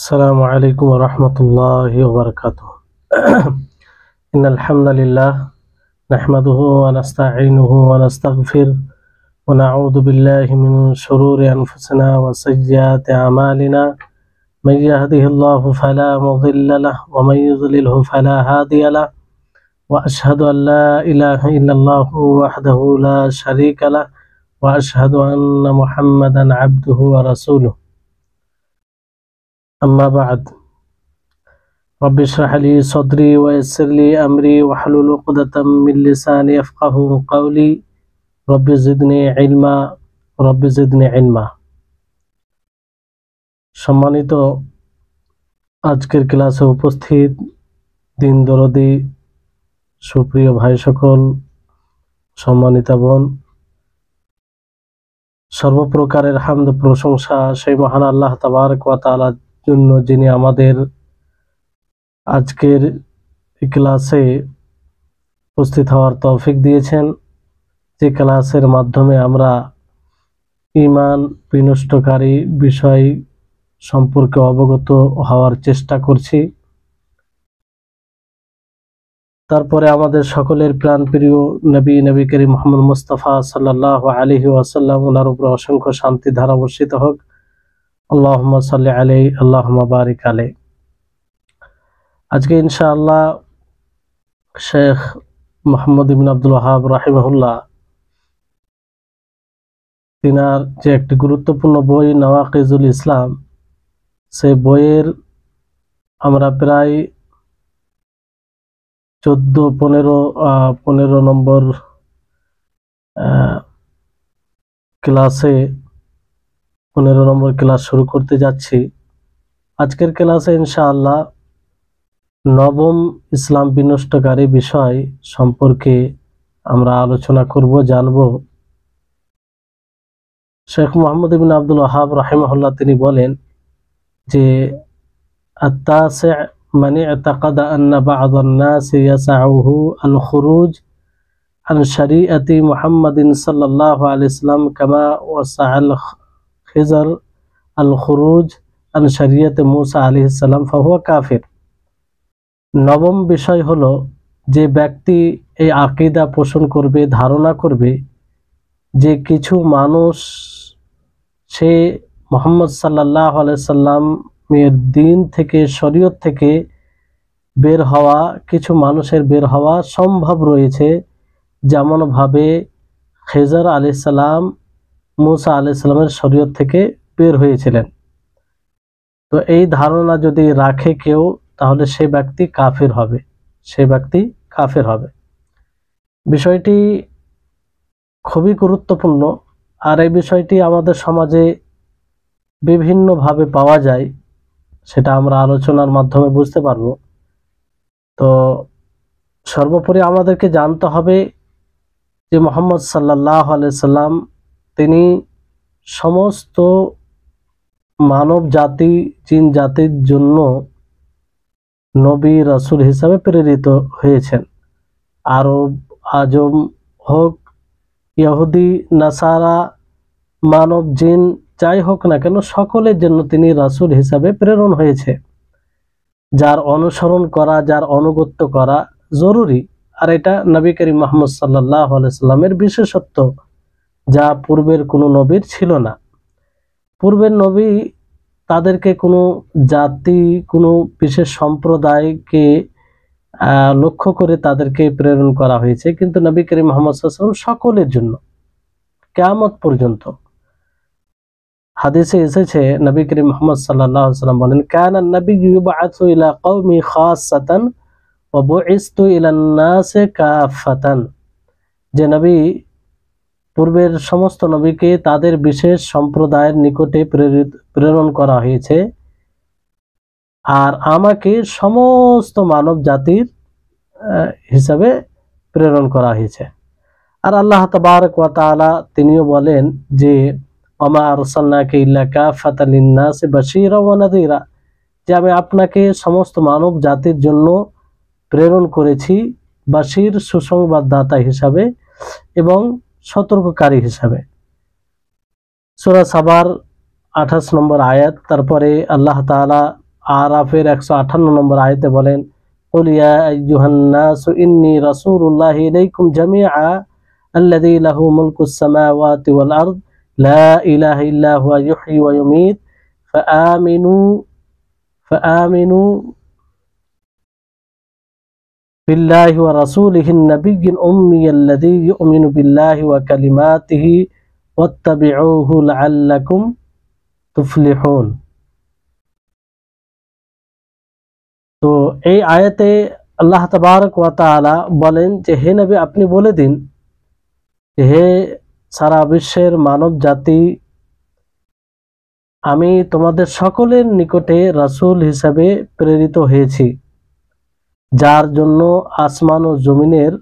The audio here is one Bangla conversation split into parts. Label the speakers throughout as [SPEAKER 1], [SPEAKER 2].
[SPEAKER 1] السلام عليكم ورحمة الله وبركاته. إن الحمد لله نحمده ونستعينه ونستغفر ونعوذ بالله من شرور أنفسنا وسيئات أعمالنا. من يهده الله فلا مضل له ومن يضلله فلا هادي له، وأشهد أن لا إله إلا الله وحده لا شريك له، وأشهد أن محمدا عبده ورسوله. أما بعد، رب اشرح لي صدري ويسر لي أمري واحلل عقدة من لساني يفقهوا قولي. رب زدني علما رب زدني علما। সম্মানিত আজকের ক্লাসে উপস্থিত দিন দরদি সুপ্রিয় ভাই সকল, সম্মানিতা বোন, সর্বপ্রকারের হামদ প্রশংসা সেই মহান আল্লাহ তাবারক ওয়া তাআলার জন্য, যিনি আমাদের আজকের ক্লাসে উপস্থিত হওয়ার তৌফিক দিয়েছেন। যে ক্লাসের মাধ্যমে আমরা ঈমান বিনষ্টকারী বিষয় সম্পর্কে অবগত হওয়ার চেষ্টা করছি। তারপরে আমাদের সকলের প্রাণপ্রিয় নবী করিম মুহাম্মদ মুস্তাফা সাল্লাল্লাহু আলাইহি ওয়াসাল্লাম, ওনার উপর অসংখ্য শান্তি ধারা বর্ষিত হোক। আল্লাহুম্মা সাল্লি আলাইহি আল্লাহুম্মা বারিক আলাইহি। আজকে ইনশাআল্লাহ শেখ মুহাম্মদ ইবনে আব্দুল ওয়াহাব রাহিমাহুল্লাহ তিনার যে একটি গুরুত্বপূর্ণ বই নওয়াকিজুল ইসলাম, সেই বইয়ের আমরা প্রায় 14-15 নম্বর ক্লাসে 15 নম্বর ক্লাস শুরু করতে যাচ্ছি। আজকের ক্লাসে ইনশাআল্লাহ নবম ইসলাম বিনষ্টকারী বিষয় সম্পর্কে আমরা আলোচনা করব, জানব। শেখ মুহাম্মদ ইবনে আব্দুল ওয়াহাব রাহিমাহুল্লাহ তিনি বলেন যে আত-তাসি' মান ই'তাকাদা আন্না বা'দ আন-নাস ইয়াসআউহু আল-খুরুজ আন শরীআতি মুহাম্মাদিন সাল্লাল্লাহু আলাইহি ওয়াসাল্লাম কামা ওয়াসা'আল খিজর আল-খুরুজ আন শরীআতি মূসা আলাইহিস সালাম ফাহুয়া কাফির। নবম বিষয় হলো, যে ব্যক্তি এই আকীদা পোষণ করবে, ধারণা করবে যে কিছু মানুষ সে মুহাম্মদ সাল্লাল্লাহু আলাইহি সাল্লামের দিন থেকে, শরীয়ত থেকে বের হওয়া, কিছু মানুষের বের হওয়া সম্ভব রয়েছে, যেমন ভাবে খিজর আলাইহিস সালাম মূসা আলাইহিস সালামের শরীয়ত থেকে বের হয়েছিলেন। তো এই ধারণা যদি রাখে কেউ, তাহলে সে ব্যক্তি কাফির হবে, বিষয়টি খুবই গুরুত্বপূর্ণ। আর এই বিষয়টি আমাদের সমাজে বিভিন্নভাবে পাওয়া যায়, সেটা আমরা আলোচনার মাধ্যমে বুঝতে পারব। তো সর্বোপরি আমাদেরকে জানতে হবে যে মুহাম্মদ সাল্লাল্লাহু আলাইহি সাল্লাম তিনি সমস্ত মানব জাতি, জিন জাতির জন্য নবী রাসূল হিসাবে প্রেরিত হয়েছেন। আরব আজম হোক, ইহুদি নাসারা, মানব জিন যাই হোক না কেন, সকলের জন্য তিনি রাসূল হিসাবে প্রেরণ হয়েছে, যার অনুসরণ করা, যার আনুগত্য করা জরুরি। আর এটা নবী করিম মুহাম্মদ সাল্লাল্লাহু আলাইহি সাল্লামের বিশেষত্ব, যা পূর্বের কোনো নবীর ছিল না। পূর্বের নবী তাদেরকে কোনো জাতি, কোনো বিশেষ সম্প্রদায়কে লক্ষ্য করে তাদেরকে প্রেরণ করা হয়েছে, কিন্তু নবী করিম মুহাম্মদ সাল্লাল্লাহু আলাইহি ওয়াসাল্লাম সকলের জন্য কিয়ামত পর্যন্ত। হাদিসে এসেছে, নবী করিম মুহাম্মদ সাল্লাল্লাহু আলাইহি ওয়াসাল্লাম বলেন, কানা নাবিয়্যু ইউবআসু ইলা কওমি খাসসাতান ওয়া বুইসতু ইলান নাসি কাফাতান। যে নবী পূর্বের সমস্ত নবীকে তাদের বিশেষ সম্প্রদায়ের নিকটে প্রেরণ করা হয়েছে, আর আমাকে সমস্ত মানব জাতির হিসাবে প্রেরণ করা হয়েছে। আর আল্লাহ তাবারক ওয়া তাআলা তিনিও বলেন যে ওমা আরসালনাকা ইল্লা কাফাতান লিন-নাসি বাশীরা ওয়া নাযীরা, যে আমি আপনাকে সমস্ত মানব জাতির জন্য প্রেরণ করেছি বাশীর, সুসংবাদদাতা হিসাবে, এবং সতর্ককারী হিসাবে। সূরা সাবার 28 নম্বর আয়াত। তারপরে আল্লাহ তাআলা আরাফের 158 নম্বর আয়াতে বলেন, কুল ইয়া আইয়ুহান নাসু ইন্নী রাসূলুল্লাহি ইলাইকুম জামিআ আল্লাযী লাহু মুলকুস সামাওয়াতি ওয়াল আরদ লা ইলাহা ইল্লা হুয়া ইউহয়ি ওয়া ইউমীত ফাআমিনু বিল্লাহি ওয়া রাসূলিহিন নাবিয়্যিল উম্মিয়্যিল্লাযী ইউমিনু বিল্লাহি ওয়া কালিমাতিহি ওয়াত্তাবিউহু লাআল্লাকুম তুফলিহুন। তো এই আয়াতে আল্লাহ তাবারক ওয়া তাআলা বলেন যে, হে নবী, আপনি বলে দিন, হে সারা বিশ্বের মানব জাতি, আমি তোমাদের সকলের নিকটে রাসূল হিসাবে প্রেরিত হয়েছি, যার জন্য আসমান ও জমিনের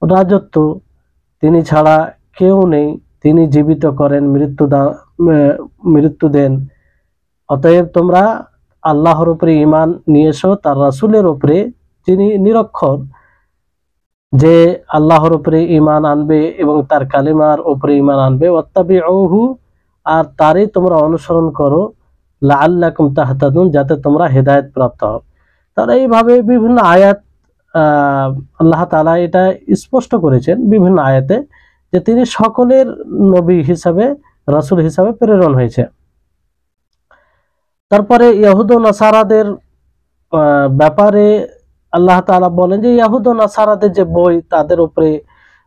[SPEAKER 1] রাজত্ব, তিনি ছাড়া কেউ নেই, তিনি জীবিত করেন, মৃত্যু দেন। অতএব তোমরা আল্লাহর উপরে ঈমান নিয়ে এসো, তার রাসূলের উপরে, যিনি নিরক্ষর, যে আল্লাহর উপরে ঈমান আনবে এবং তার কালিমার উপরে ঈমান আনবে। ওয়াত্তাবিউহু, আর তারই তোমরা অনুসরণ করো, লাআল্লাকুম তাহতাদুন, যাতে তোমরা হেদায়েত প্রাপ্ত হও। তাহলে এইভাবে বিভিন্ন আয়াত আল্লাহ তাআলা এটা স্পষ্ট করেছেন বিভিন্ন আয়াতে যে তিনি সকলের নবী হিসাবে, রাসূল হিসাবে প্রেরণ হয়েছে। তারপরে ইহুদ ও নাসারাদের ব্যাপারে আল্লাহ তাআলা বলেন যে ইহুদ ও নাসারাদের যে বই, তাদের উপরে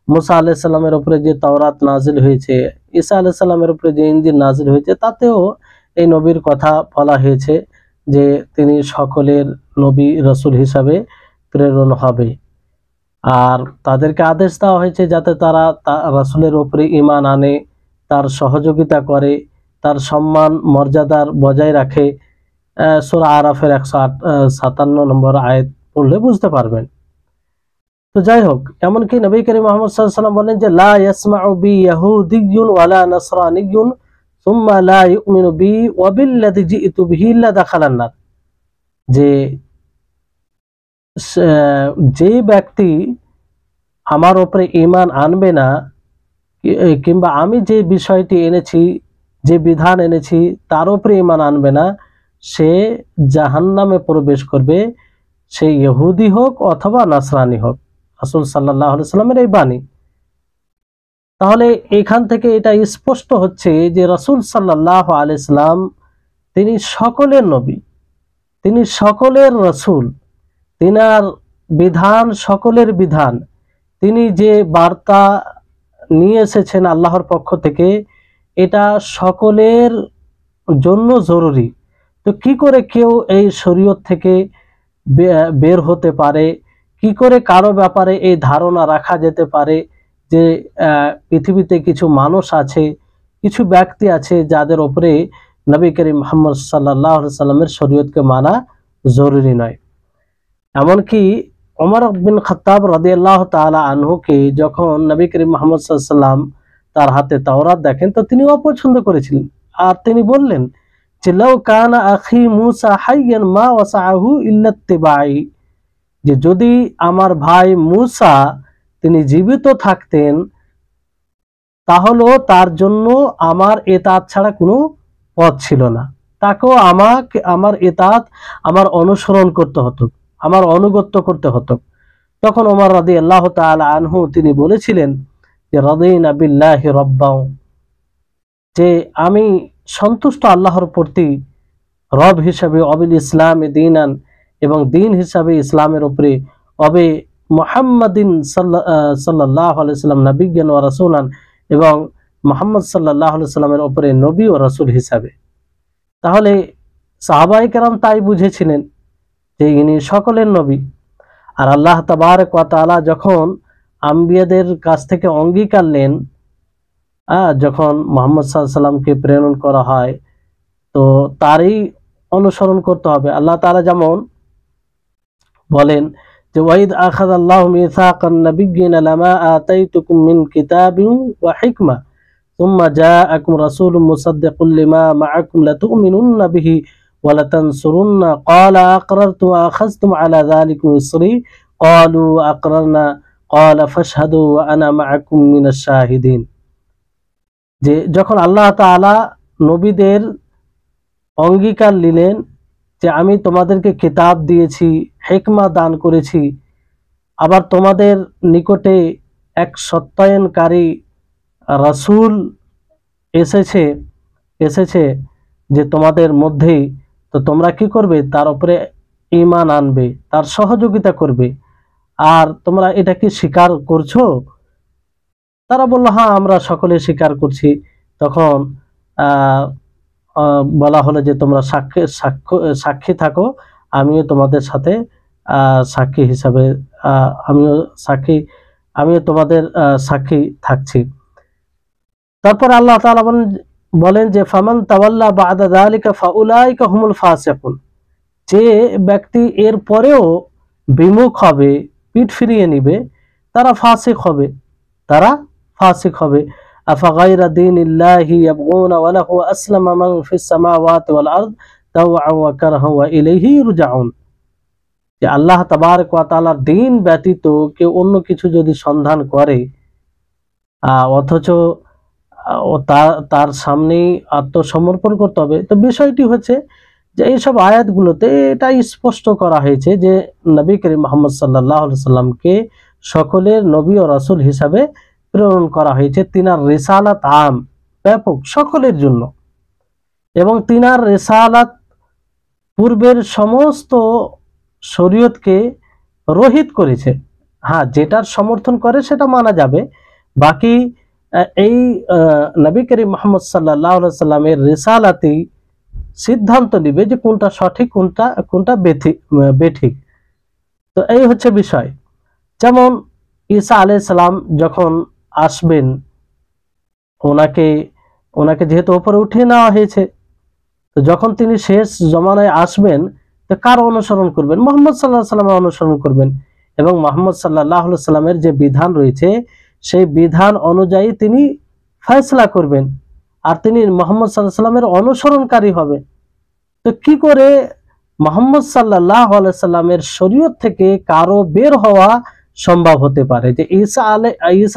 [SPEAKER 1] মুসা আলাইহিস সালামের উপরে যে তাওরাত নাজিল হয়েছে, ঈসা আলাইহিস সালামের উপরে যে ইনজিল নাজিল হয়েছে, তাতেও এই নবীর কথা বলা হয়েছে যে তিনি সকলের নবী রাসূল হিসাবে প্রেরণ হবে। আর তাদেরকে আদেশ দেওয়া হয়েছে যাতে তারা রাসূলের উপরে ঈমান আনে, তার সহযোগিতা করে, তার সম্মান মর্যাদার বজায় রাখে। সূরা আরাফের 157 নম্বর আয়াত পড়লে বুঝতে পারবেন। তো যাই হোক, এমনকি নবী করিম মুহাম্মদ সাল্লাল্লাহু আলাইহি ওয়াসাল্লাম বলেন যে লা ইয়াসমাউ বি ইয়াহুদিয়্যুন ওয়ালা নাসরানিয়্যুন সুম্মা লা ইউমিনু বি ওয়া বিল্লাযী জিতু বিহি ইল্লা দাখালান নার, যে ব্যক্তি আমার উপরে ঈমান আনবে না, কিংবা আমি যে বিষয়টি এনেছি, যে বিধান এনেছি, তার উপরে ঈমান আনবে না, সে জাহান্নামে প্রবেশ করবে, সে ইহুদি হোক অথবা নাসরানি হোক। রাসূল সাল্লাল্লাহু আলাইহি ওয়াসাল্লামের এই বাণী। তাহলে এখান থেকে এটা স্পষ্ট হচ্ছে যে রাসূল সাল্লাল্লাহু আলাইহি ওয়াসাল্লাম তিনি সকলের নবী, তিনি সকলের রাসূল, তিনার বিধান সকলের বিধান, তিনি যে বার্তা নিয়ে এসেছেন আল্লাহর পক্ষ থেকে, এটা সকলের জন্য জরুরি। তো কি করে কেউ এই শরীয়ত থেকে বের হতে পারে, কি করে কারো ব্যাপারে এই ধারণা রাখা যেতে পারে যে পৃথিবীতে কিছু মানুষ আছে, কিছু ব্যক্তি আছে যাদের উপরে নবী করিম মুহাম্মদ সাল্লাল্লাহু আলাইহি সাল্লামের শরীয়তকে মানা জরুরি নয়। এমনকি ওমর বিন খাত্তাব রাদিয়াল্লাহু তাআলা আনহুকে যখন নবী করিম মুহাম্মদ সাল্লাল্লাহু আলাইহি সাল্লাম তার হাতে তাওরাত দেখেন, তো তিনি অপছন্দ করেছিলেন। আর তিনি বললেন যে লাউ কানা আখি মুসা হাইয়ান মা ওয়াসাহু ইল্লা ইত্তিবাই, যে যদি আমার ভাই মুসা তিনি জীবিত থাকতেন, তাহলেও তার জন্য আমার ইতাআত ছাড়া কোনো পথ ছিল না, তাকেও আমার ইতাআত, আমার অনুসরণ করতে হতো, আমার আনুগত্য করতে হতো। তখন ওমর রাদিয়াল্লাহু তাআলা আনহু তিনি বলেছিলেন যে রাদিনা বিল্লাহি রাব্বাও, যে আমি সন্তুষ্ট আল্লাহর প্রতি রব হিসাবে, অবিল ইসলামে দীনান, এবং দিন হিসাবে ইসলামের উপরে, অবে মুহাম্মাদিন সাল্লাল্লাহু আলাইহি সাল্লাম নবিয়্যান ওয়া রাসূলান, এবং মুহাম্মদ সাল্লাল্লাহু আলাইহি সাল্লামের উপরে নবী ও রাসূল হিসাবে। তাহলে সাহাবায়ে কেরাম তাই বুঝেছিলেন যে ইনি সকলের নবী। আর আল্লাহ তাবারক ওয়া তাআলা যখন আম্বিয়াদের কাছ থেকে অঙ্গীকার নেন, যখন মুহাম্মদ সাল্লাল্লাহু আলাইহি সাল্লামকে প্রেরণ করা হয়, তো তারই অনুসরণ করতে হবে। আল্লাহ তাআলা যেমন বলেন যে ওয়াইদ আখাযাল্লাহু মিসাকান নাবিয়্যিনা লামা আতাইতুকুম মিন কিতাবিন ওয়া হিকমা সুম্মা জাআকুম রাসূলুম মুসাদ্দিকুল লিমা মাআকুম লাতু'মিনুন্না বিহি ওয়া লাতানসুরুন্না ক্বালা আকরারতুম ওয়া আখাযতুম আলা যালিকুম ইসরি ক্বালু আকরারনা ক্বালা ফাশহাদু ওয়া আনা মাআকুম মিনাশ শাহিদিন। যে যখন আল্লাহ তাআলা নবীদের অঙ্গীকার নিলেন যে আমি তোমাদেরকে কিতাব দিয়েছি, হিকমা দান করেছি, আবার তোমাদের নিকটে এক সত্যায়নকারী রাসূল এসেছে এসেছে যে তোমাদের মধ্যেই, তো তোমরা কি করবে? তার উপরে ঈমান আনবে, তার সহযোগিতা করবে। আর তোমরা এটা কি স্বীকার করছো? তারা বলল, হ্যাঁ, আমরা সকলে স্বীকার করছি। তখন বলা হলো যে তোমরা সাক্ষী থাকো, আমিও তোমাদের সাথে সাক্ষী হিসাবে, আমিও তোমাদের সাক্ষী থাকছি। তারপর আল্লাহ তাআলা বলেন যে ফামান তাওয়াল্লা বাদা যালিকা ফাউলাইকা হুমুল ফাসিকুন, যে ব্যক্তি এর পরেও বিমুখ হবে, পিঠ ফিরিয়ে নিবে, তারা ফাসিক হবে। আফাগাইরা দীনিল্লাহি ইয়াবগুনা ওয়া লাহু আসলামা মান ফিস সামাওয়াতি ওয়াল আরদ তাওআন ওয়া কারহা ওয়া ইলাইহি ইরজাউন, যে আল্লাহ তাবারক ওয়া তাআলার দ্বীন ব্যতীত কেউ অন্য কিছু যদি সন্ধান করে, অথচ তার সামনেই আত্মসমর্পণ করতে হবে। তো বিষয়টি হচ্ছে যে এইসব আয়াতগুলোতে এটা স্পষ্ট করা হয়েছে যে নবী করিম মুহাম্মদ সাল্লাল্লাহু আলাইহি সাল্লামকে সকলের নবী ও রাসূল হিসাবে প্রেরণ করা হয়েছে। তিনার রিসালাত আম, ব্যাপক, সকলের জন্য, এবং তিনার রিসালাত পূর্বের সমস্ত শরীয়তকে রহিত করেছে। হ্যাঁ, যেটার সমর্থন করে সেটা মানা যাবে, বাকি এই নবী করিম মুহাম্মদ সাল্লাল্লাহু আলাইহি সাল্লামের রিসালাতেই সিদ্ধান্ত নিবে যে কোনটা সঠিক, কোনটা বেঠিক। তো এই হচ্ছে বিষয়। যেমন ঈসা আলাইহিস সালাম যখন আসবেন, ওনাকে যেহেতু উপরে উঠিয়ে নেওয়া হয়েছে, তো যখন তিনি শেষ জমানায় আসবেন, তো কার অনুসরণ করবেন? মুহাম্মদ সাল্লাল্লাহু আলাইহি সাল্লামের অনুসরণ করবেন। এবং মুহাম্মদ সাল্লাল্লাহু আলাইহি সাল্লামের যে বিধান রয়েছে সেই বিধান অনুযায়ী তিনি ফয়সালা করবেন, আর তিনি মুহাম্মদ সাল্লাল্লাহু আলাইহি সাল্লামের অনুসরণকারী হবে। তো কি করে মুহাম্মদ সাল্লাল্লাহু আলাইহি সাল্লামের শরীয়ত থেকে কারো বের হওয়া সম্ভব হতে পারে? যে ঈসা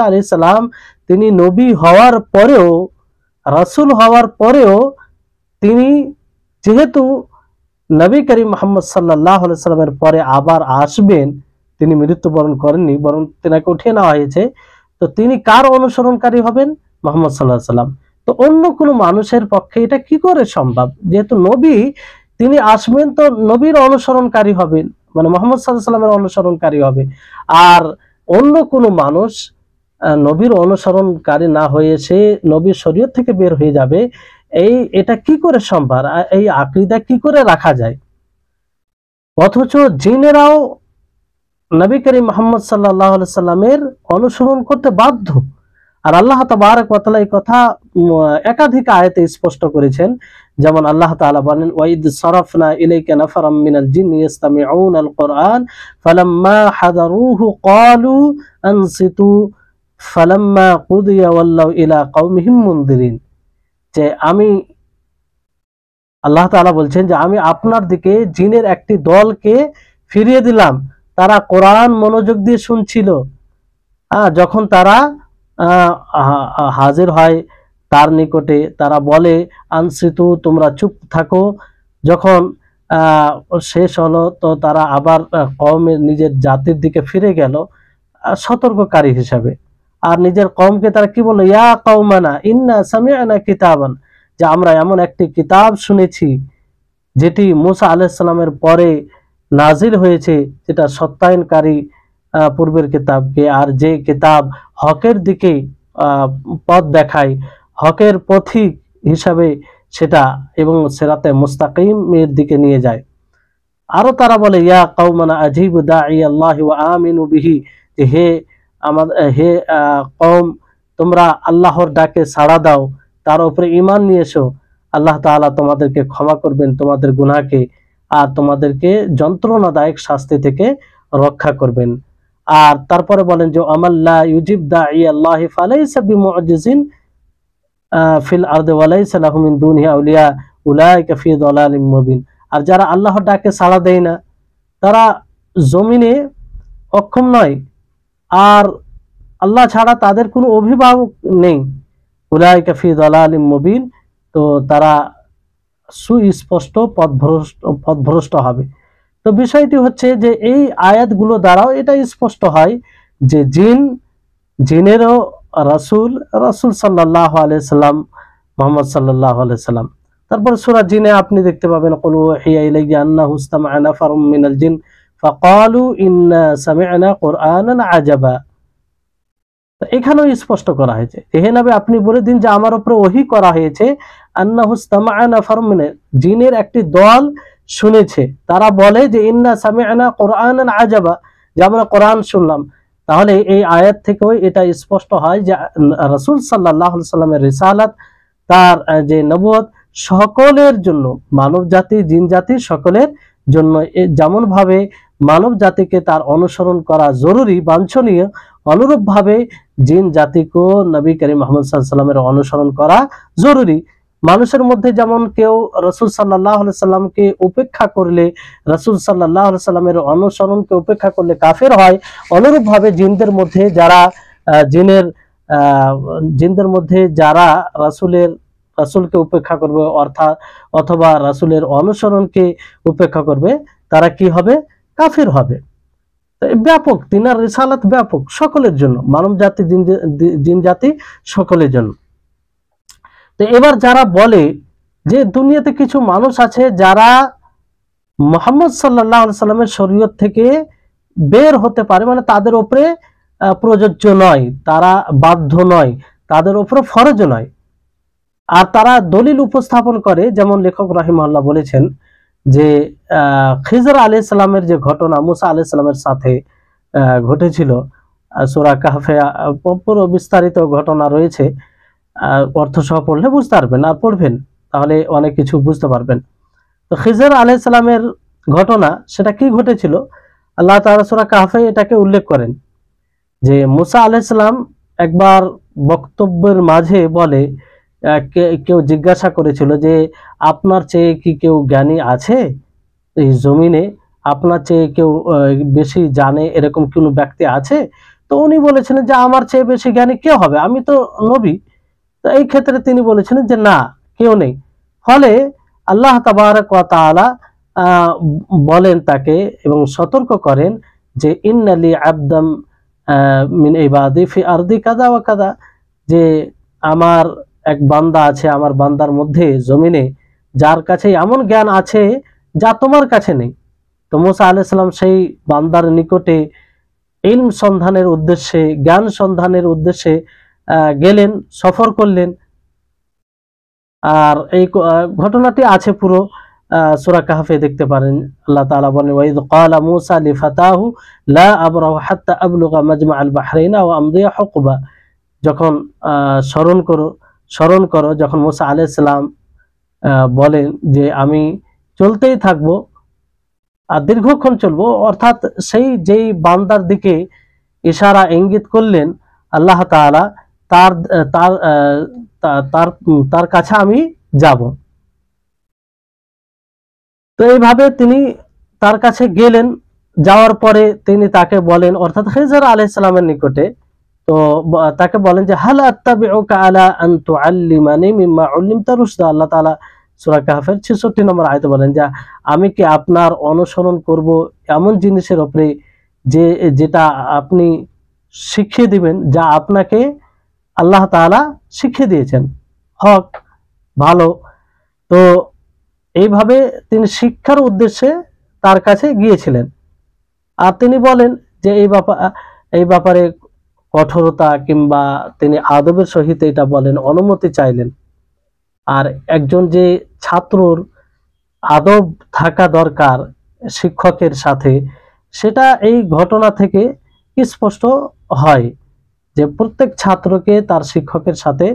[SPEAKER 1] আলাইহিস সালাম তিনি নবী হওয়ার পরেও, রাসূল হওয়ার পরেও, তিনি যেহেতু নবী করিম মুহাম্মদ সাল্লাল্লাহু আলাইহি সাল্লামের পরে আবার আসবেন, তিনি মৃত্যুবরণ করেননি, বরং তিনাকে উঠিয়ে নেওয়া হয়েছে, তো তিনি কার অনুসরণকারী হবেন? মুহাম্মদ সাল্লাল্লাহু আলাইহি সাল্লাম। তো অন্য কোনো মানুষের পক্ষে এটা কি করে সম্ভব? যেহেতু নবী তিনি আসবেন, তো নবীর অনুসরণকারী হবেন, মানে মুহাম্মদ সাল্লাল্লাহু আলাইহি সাল্লামের অনুসরণকারী হবে। আর অন্য কোনো মানুষ নবীর অনুসরণকারী না হয়ে সে নবীর শরীয়ত থেকে বের হয়ে যাবে, এটা কি করে সম্ভব? এই আকীদা কি করে রাখা যায়? অথচ জিনেরাও নবী করিম মুহাম্মদ সাল্লাল্লাহু আলাইহি সাল্লামের অনুসরণ করতে বাধ্য। আর আল্লাহ তাবারক ওয়া তাআলা এই কথা একাধিক আয়াতে স্পষ্ট করেছেন। যেমন আল্লাহ তাআলা বলেন, ওয়াইদ সারাফনা ইলাইকা নাফারাম মিনাল জিন্নি ইসতামিউনাল কুরআন ফালাম্মা হাদারুহু ক্বালু আনসিতু ফালাম্মা কুদিয়া ওয়াল্লাউ ইলা কওমিহিম মুনদিরিন, যে আল্লাহ তাআলা বলছেন যে আমি আপনার দিকে জিনের একটি দলকে ফিরিয়ে দিলাম, তারা কোরআন মনোযোগ দিয়ে শুনছিল। যখন তারা হাজির হয় তার নিকটে, তারা বলে আনসিতু, তোমরা চুপ থাকো। যখন শেষ হলো, তো তারা আবার কওমের, নিজের জাতির দিকে ফিরে গেল সতর্ককারী হিসাবে। আর নিজের কওমকে তারা কি বলল? ইয়া কওমানা ইন্না সামি'না কিতাবান, যে আমরা এমন একটি কিতাব শুনেছি যেটি মূসা আলাইহিস সালামের পরে নাজিল হয়েছে, যেটা সত্যায়নকারী পূর্বের কিতাবকে, আর যে কিতাব হকের দিকে পথ দেখায়, হকের পথিক হিসাবে সেটা, এবং সিরাতে মুস্তাকিমের দিকে নিয়ে যায়। আরো তারা বলে ইয়া কওমানা আজিবু দাঈ আল্লাহি ওয়া আমিনু বিহি, যে হে কওম, তোমরা আল্লাহর ডাকে সাড়া দাও, তার উপরে ঈমান নিয়ে এসো, আল্লাহ তাআলা তোমাদেরকে ক্ষমা করবেন তোমাদের গুনাহকে, আর তোমাদেরকে যন্ত্রণাদায়ক শাস্তি থেকে রক্ষা করবেন। আর তারপরে বলেন যে আমাল্লা ইউজিব দাঈ আল্লাহি ফালাইসা বিমুজিজিন ফিল আরদি ওয়ালাইসা লাহু মিন দুনিহি আউলিয়া উলাইকা ফি দালালিম মুবিন, আর যারা আল্লাহর ডাকে সাড়া দেয় না, তারা জমিনে অক্ষম নয়, আর আল্লাহ ছাড়া তাদের কোনো অভিভাবক নেই। উলাইকা ফি দালালিম মুবিন, তো তারা সুস্পষ্ট পথভ্রষ্ট হবে। তো বিষয়টি হচ্ছে যে এই আয়াতগুলো দ্বারাও এটা স্পষ্ট হয় যে জিনেরও রাসূল সাল্লাল্লাহু আলাইহি সাল্লাম, মুহাম্মদ সাল্লাল্লাহু আলাইহি সাল্লাম। তারপর সূরা জিনে আপনি দেখতে পাবেন কুল ওয়াহিয়া ইলাইয়া আন্নাহু ইসতামা'a নাফারুম মিনাল জিন ফাকালু ইন্না সামি'না কুরআনান আজাবা। এখানেও স্পষ্ট করা হয়েছে, হে নবী আপনি বলে দিন যে আমার উপরে ওহী করা হয়েছে, আন্নাহু ইসতামা'a নাফারুম মিনাল জিনের একটি দল শুনেছে, তারা বলে যে ইন্না সামি'না কুরআনান আজাবা, যে আমরা কোরআন শুনলাম। তাহলে এই আয়াত থেকেও এটা স্পষ্ট হয় যে রাসূল সাল্লাল্লাহু আলাইহি সাল্লামের রিসালাত, তার যে নবুয়ত সকলের জন্য, মানব জাতি জিন জাতি সকলের জন্য। যেমন ভাবে মানব জাতিকে তার অনুসরণ করা জরুরি বাঞ্ছনীয়, অনুরূপ ভাবে জিন জাতিকেও নবী করিম মুহাম্মদ সাল্লাল্লাহু আলাইহি সাল্লামের অনুসরণ করা জরুরি। মানুষের মধ্যে যেমন কেউ রাসূল সাল্লাল্লাহু আলাইহি সাল্লামকে উপেক্ষা করলে, রাসূল সাল্লাল্লাহু আলাইহি সাল্লামের অনুসরণকে উপেক্ষা করলে কাফের হয়, অনুরূপ ভাবে জিনদের মধ্যে যারা রাসূলকে উপেক্ষা করবে অথবা রাসূলের অনুসরণকে উপেক্ষা করবে, তারা কি হবে? কাফের হবে। ব্যাপক, তিনার রিসালাত ব্যাপক সকলের জন্য, মানব জাতি জিন জাতি সকলের জন্য। তো এবার যারা বলে যে দুনিয়াতে কিছু মানুষ আছে যারা মুহাম্মদ সাল্লাল্লাহু আলাইহি সাল্লামের শরীয়ত থেকে বের হতে পারে, মানে তাদের উপরে প্রযোজ্য নয়, তারা বাধ্য নয়, তাদের উপরে ফরজ নয়। আর তারা দলিল উপস্থাপন করে, যেমন লেখক রাহিমাহুল্লাহ বলেছেন যে খিজর আলাইহিস সালামের যে ঘটনা মুসা আলাইহিস সালামের সাথে ঘটেছিল, সূরা কাহফে পুরো বিস্তারিত ঘটনা রয়েছে, অর্থ সহ পড়লে বুঝতে পারবেন, আর পড়বেন তাহলে অনেক কিছু বুঝতে পারবেন। তো খিজর আলাইহিস সালামের ঘটনা, সেটা কি ঘটেছিল আল্লাহ তাআলা সূরা কাহফে এটাকে উল্লেখ করেন যে মুসা আলাইহিস সালাম একবার বক্তব্যের মাঝে বলে, কেউ জিজ্ঞাসা করেছিল যে আপনার চেয়ে কি কেউ জ্ঞানী আছে এই জমিনে, আপনার চেয়ে কেউ বেশি জানে এরকম কোনো ব্যক্তি আছে? তো উনি বলেছিলেন যে আমার চেয়ে বেশি জ্ঞানী কে হবে, আমি তো নবী। তো এই ক্ষেত্রে তিনি বলেছিলেন যে না, কেউ নেই। ফলে আল্লাহ তাবারক ওয়া তাআলা বলেন তাকে এবং সতর্ক করেন যে ইন্নালি আবদাম মিন ইবাদি ফি আরদি কাদা ওয়া কাদা, যে আমার এক বান্দা আছে আমার বান্দার মধ্যে জমিনে, যার কাছে এমন জ্ঞান আছে যা তোমার কাছে নেই। তো মুসা আলাইহিস সালাম সেই বান্দার নিকটে ইলম সন্ধানের উদ্দেশ্যে, জ্ঞান সন্ধানের উদ্দেশ্যে গেলেন, সফর করলেন। আর এই ঘটনাটি আছে পুরো সূরা কাহফে দেখতে পারেন। আল্লাহ তাআলা বলেন ওয়াইদ ক্বালা মূসা লিফাতাহু লা আবরাহু হাত্তা আবলুগা মাজমাআল বাহরাইন ওয়া আমদিয়া হুকবা। যখন স্মরণ করো যখন মূসা আলাইহিস সালাম বলেন যে আমি চলতেই থাকবো আর দীর্ঘক্ষণ চলবো, অর্থাৎ যেই বান্দার দিকে ইশারা ইঙ্গিত করলেন আল্লাহ তাআলা, তার তার তার তার কাছে আমি যাব। তো এইভাবে তিনি তার কাছে গেলেন, যাওয়ার পরে তিনি তাকে বলেন, অর্থাৎ খিজর আলাইহিস সালামের নিকটে, তো তাকে বলেন যে হাল আত্তাবিউকা আলা আন তুআল্লিমানি মিম্মা উল্লিমতা রুশদা। আল্লাহ তাআলা সূরা কাহফের 66 নম্বর আয়াতে বলেন যে আমি কি আপনার অনুসরণ করব এমন জিনিসের উপরে যেটা আপনি শিখিয়ে দিবেন, যা আপনাকে আল্লাহ তাআলা শিখিয়ে দিয়েছেন, হক ভালো। তো এইভাবে তিনি শিক্ষার উদ্দেশ্যে তার কাছে গিয়েছিলেন। আর তিনি বলেন যে এই ব্যাপারে কঠোরতা কিংবা তিনি আদবের সহিত এটা বলেন, অনুমতি চাইলেন। আর একজন যে ছাত্রর আদব থাকা দরকার শিক্ষকের সাথে, সেটা এই ঘটনা থেকে স্পষ্ট হয় যে প্রত্যেক ছাত্রকে তার শিক্ষকের সাথে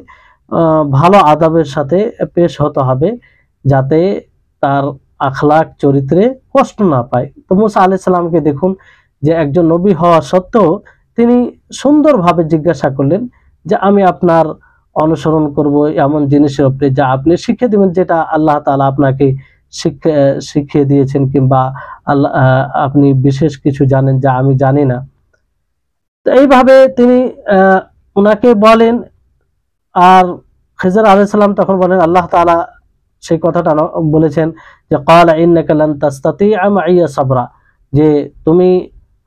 [SPEAKER 1] ভালো আদবের সাথে পেশ হতে হবে, যাতে তার আখলাক চরিত্রে কষ্ট না পায়। তো মুসা আলাইহিস সালামকে দেখুন যে একজন নবী হওয়া সত্ত্বেও তিনি সুন্দরভাবে জিজ্ঞাসা করলেন যে আমি আপনার অনুসরণ করব এমন জিনিসের উপরে যা আপনি শিখিয়ে দিবেন, যেটা আল্লাহ তাআলা আপনাকে শিখিয়ে দিয়েছেন, কিংবা আল্লাহ আপনি বিশেষ কিছু জানেন যা আমি জানি না। তো এইভাবে তিনি উনাকে বলেন। আর খিজর আলাইহিস সালাম তখন বলেন আল্লাহ তাআলা সেই কথাটা বলেছেন যে ক্বালা ইন্নাকা লান তাস্তাতিআ মাইয়া সাবরা, যে তুমি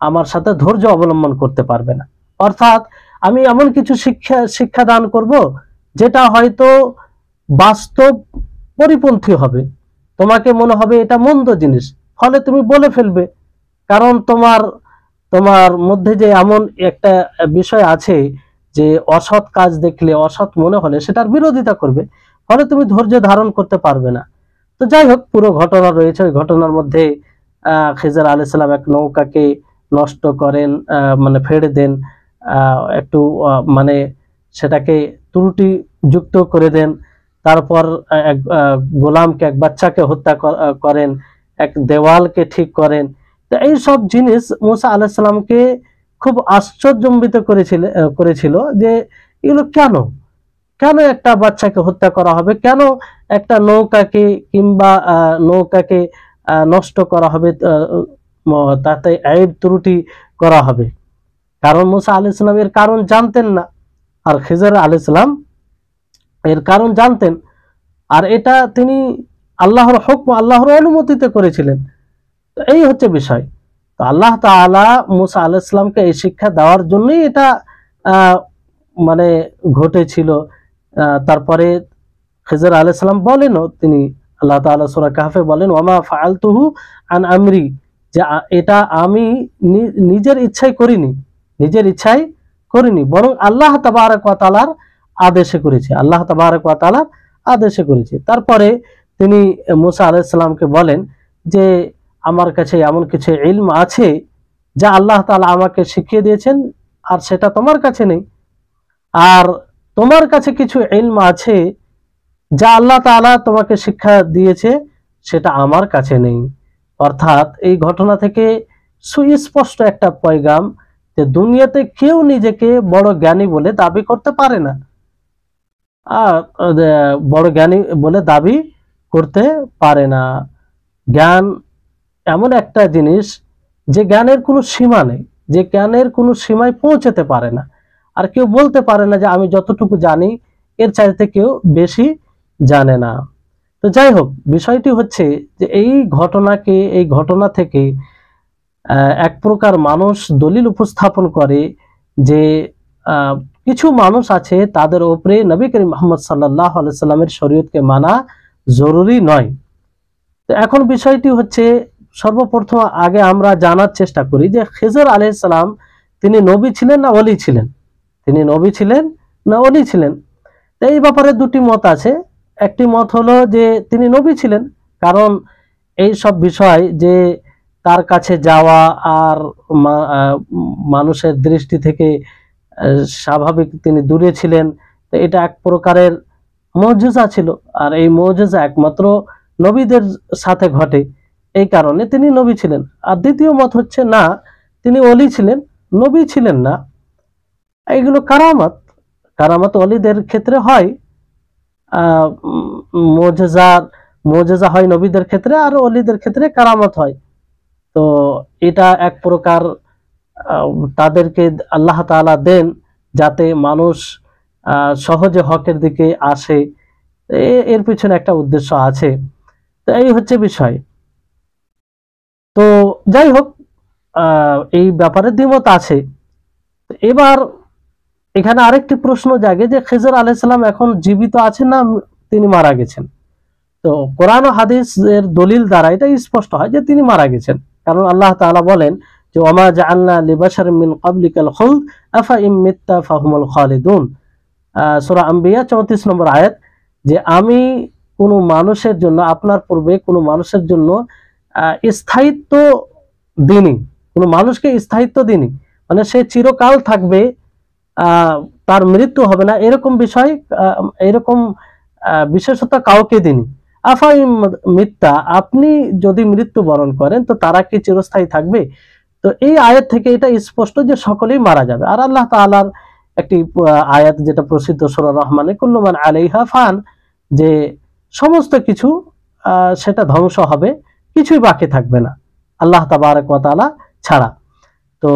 [SPEAKER 1] আমার সাথে ধৈর্য অবলম্বন করতে পারবে না। অর্থাৎ আমি এমন কিছু শিক্ষা দান করব যেটা হয়তো বাস্তব পরিপন্থী হবে, তোমাকে মনে হবে এটা মন্দ জিনিস, ফলে তুমি বলে ফেলবে। কারণ তোমার তোমার মধ্যে যে এমন একটা বিষয় আছে যে অসৎ কাজ দেখলে, অসৎ মনে হলে সেটার বিরোধিতা করবে, ফলে তুমি ধৈর্য ধারণ করতে পারবে না। তো যাই হোক, পুরো ঘটনা রয়েছে। ওই ঘটনার মধ্যে খিজর আলাইহিস সালাম এক নৌকাকে নষ্ট করেন, মানে ফেড়ে দেন, একটু মানে সেটাকে ত্রুটি যুক্ত করে দেন। তারপর এক গোলামকে, এক বাচ্চাকে হত্যা করেন, এক দেওয়ালকে ঠিক করেন। তো এই সব জিনিস মুসা আলাইহিস সালামকে খুব আশ্চর্যজনক করেছিল যে এগুলো কেন, কেন একটা বাচ্চাকে হত্যা করা হবে, কেন একটা নৌকাকে কিংবা নৌকাকে নষ্ট করা হবে, তাতে আইব ত্রুটি করা হবে। কারণ মুসা আলাইহিস সালাম এর কারণ জানতেন না, আর খিজর আলাইহিস সালাম এর কারণ জানতেন, আর এটা তিনি আল্লাহর হুকম, আল্লাহর অনুমতিতে করেছিলেন। তো এই হচ্ছে বিষয়। তো আল্লাহ তাআলা মুসা আলাইহিস সালামকে এই শিক্ষা দেওয়ার জন্যই এটা মানে ঘটেছিল। তারপরে খিজর আলাইহিস সালাম বলেনও, তিনি আল্লাহ তাআলা সূরা কাহফে বলেন ওয়ামা ফাআলতুহু আন আমরি, যে এটা আমি নিজের ইচ্ছায় করিনি, নিজের ইচ্ছায় করিনি, বরং আল্লাহ তাবারক ওয়া তাআলার আদেশে করেছি, আল্লাহ তাবারক ওয়া তাআলার আদেশে করেছি। তারপরে তিনি মুসা আলাইহিস সালামকে বলেন যে আমার কাছে এমন কিছু ইলম আছে যা আল্লাহ তাআলা আমাকে শিখিয়ে দিয়েছেন, আর সেটা তোমার কাছে নেই। আর তোমার কাছে কিছু ইলম আছে যা আল্লাহ তাআলা তোমাকে শিক্ষা দিয়েছে, সেটা আমার কাছে নেই। অর্থাৎ এই ঘটনা থেকে সুস্পষ্ট একটা পয়গাম যে দুনিয়াতে কেউ নিজেকে বড় জ্ঞানী বলে দাবি করতে পারে না, বড় জ্ঞানী বলে দাবি করতে পারে না। জ্ঞান এমন একটা জিনিস যে জ্ঞানের কোনো সীমা নেই, যে জ্ঞানের কোনো সীমায় পৌঁছাতে পারে না। আর কেউ বলতে পারে না যে আমি যতটুকু জানি এর চাইতে কেউ বেশি জানে না। তো যাই হোক, বিষয়টি হচ্ছে যে এই ঘটনা থেকে এক প্রকার মানুষ দলিল উপস্থাপন করে যে কিছু মানুষ আছে তাদের উপরে নবী করিম মুহাম্মদ সাল্লাল্লাহু আলাইহি সাল্লামের শরীয়তকে মানা জরুরি নয়। তো এখন বিষয়টি হচ্ছে, সর্বপ্রথম আগে আমরা জানার চেষ্টা করি যে খিজর আলাইহিস সালাম তিনি নবী ছিলেন না ওলি ছিলেন, তিনি নবী ছিলেন না ওলি ছিলেন। তো এই ব্যাপারে দুটি মত আছে। একটি মত হলো যে তিনি নবী ছিলেন, কারণ এই সব বিষয় যে তার কাছে যাওয়া আর মানুষের দৃষ্টি থেকে স্বাভাবিক তিনি দূরে ছিলেন, তো এটা এক প্রকারের মুজিজা ছিল, আর এই মুজিজা একমাত্র নবীদের সাথে ঘটে, এই কারণে তিনি নবী ছিলেন। আর দ্বিতীয় মত হচ্ছে না, তিনি ওলি ছিলেন, নবী ছিলেন না। এইগুলো কারামাত, কারামাত ওলিদের ক্ষেত্রে হয়, মুজিজা হয় নবীদের ক্ষেত্রে, আর ওলিদের ক্ষেত্রে কারামত হয়। তো এটা এক প্রকার তাদেরকে আল্লাহ তাআলা দেন যাতে মানুষ সহজে হকের দিকে আসে, এর পিছনে একটা উদ্দেশ্য আছে। তো এই হচ্ছে বিষয়। তো যাই হোক, এই ব্যাপারে দ্বিমত আছে। এবার এখানে আরেকটি প্রশ্ন জাগে যে খিজর আলাইহিস সালাম এখন জীবিত আছেন না তিনি মারা গেছেন। তো কোরআন ও হাদিসের দলিল দ্বারা এটা স্পষ্ট হয় যে তিনি মারা গেছেন। কারণ আল্লাহ তাআলা বলেন যে ওয়ামা জাআলনা লিবাশারিন মিন ক্বাবলিকাল খুলদ আফা ইম মিত্তা ফাহুমুল খালিদুন, সূরা আম্বিয়া 34 নম্বর আয়াত, যে আমি কোনো মানুষের জন্য, আপনার পূর্বে কোনো মানুষের জন্য স্থায়িত্ব দিইনি, কোনো মানুষকে স্থায়িত্ব দিইনি, মানে সে চিরকাল থাকবে, তার মৃত্যু হবে না, এরকম বিষয়, এরকম বিশেষতা কাউকে দিইনি। আফাই মিথ্যা, আপনি যদি মৃত্যুবরণ করেন তো তারা কি চিরস্থায়ী থাকবে? তো এই আয়াত থেকে এটা স্পষ্ট যে সকলেই মারা যাবে। আর আল্লাহ তাআলার একটি আয়াত যেটা প্রসিদ্ধ সূরা রহমানে, কুল্লু মান আলাইহা ফান, যে সমস্ত কিছু সেটা ধ্বংস হবে, কিছুই বাকি থাকবে না আল্লাহ তাবারক ওয়া তাআলা ছাড়া। তো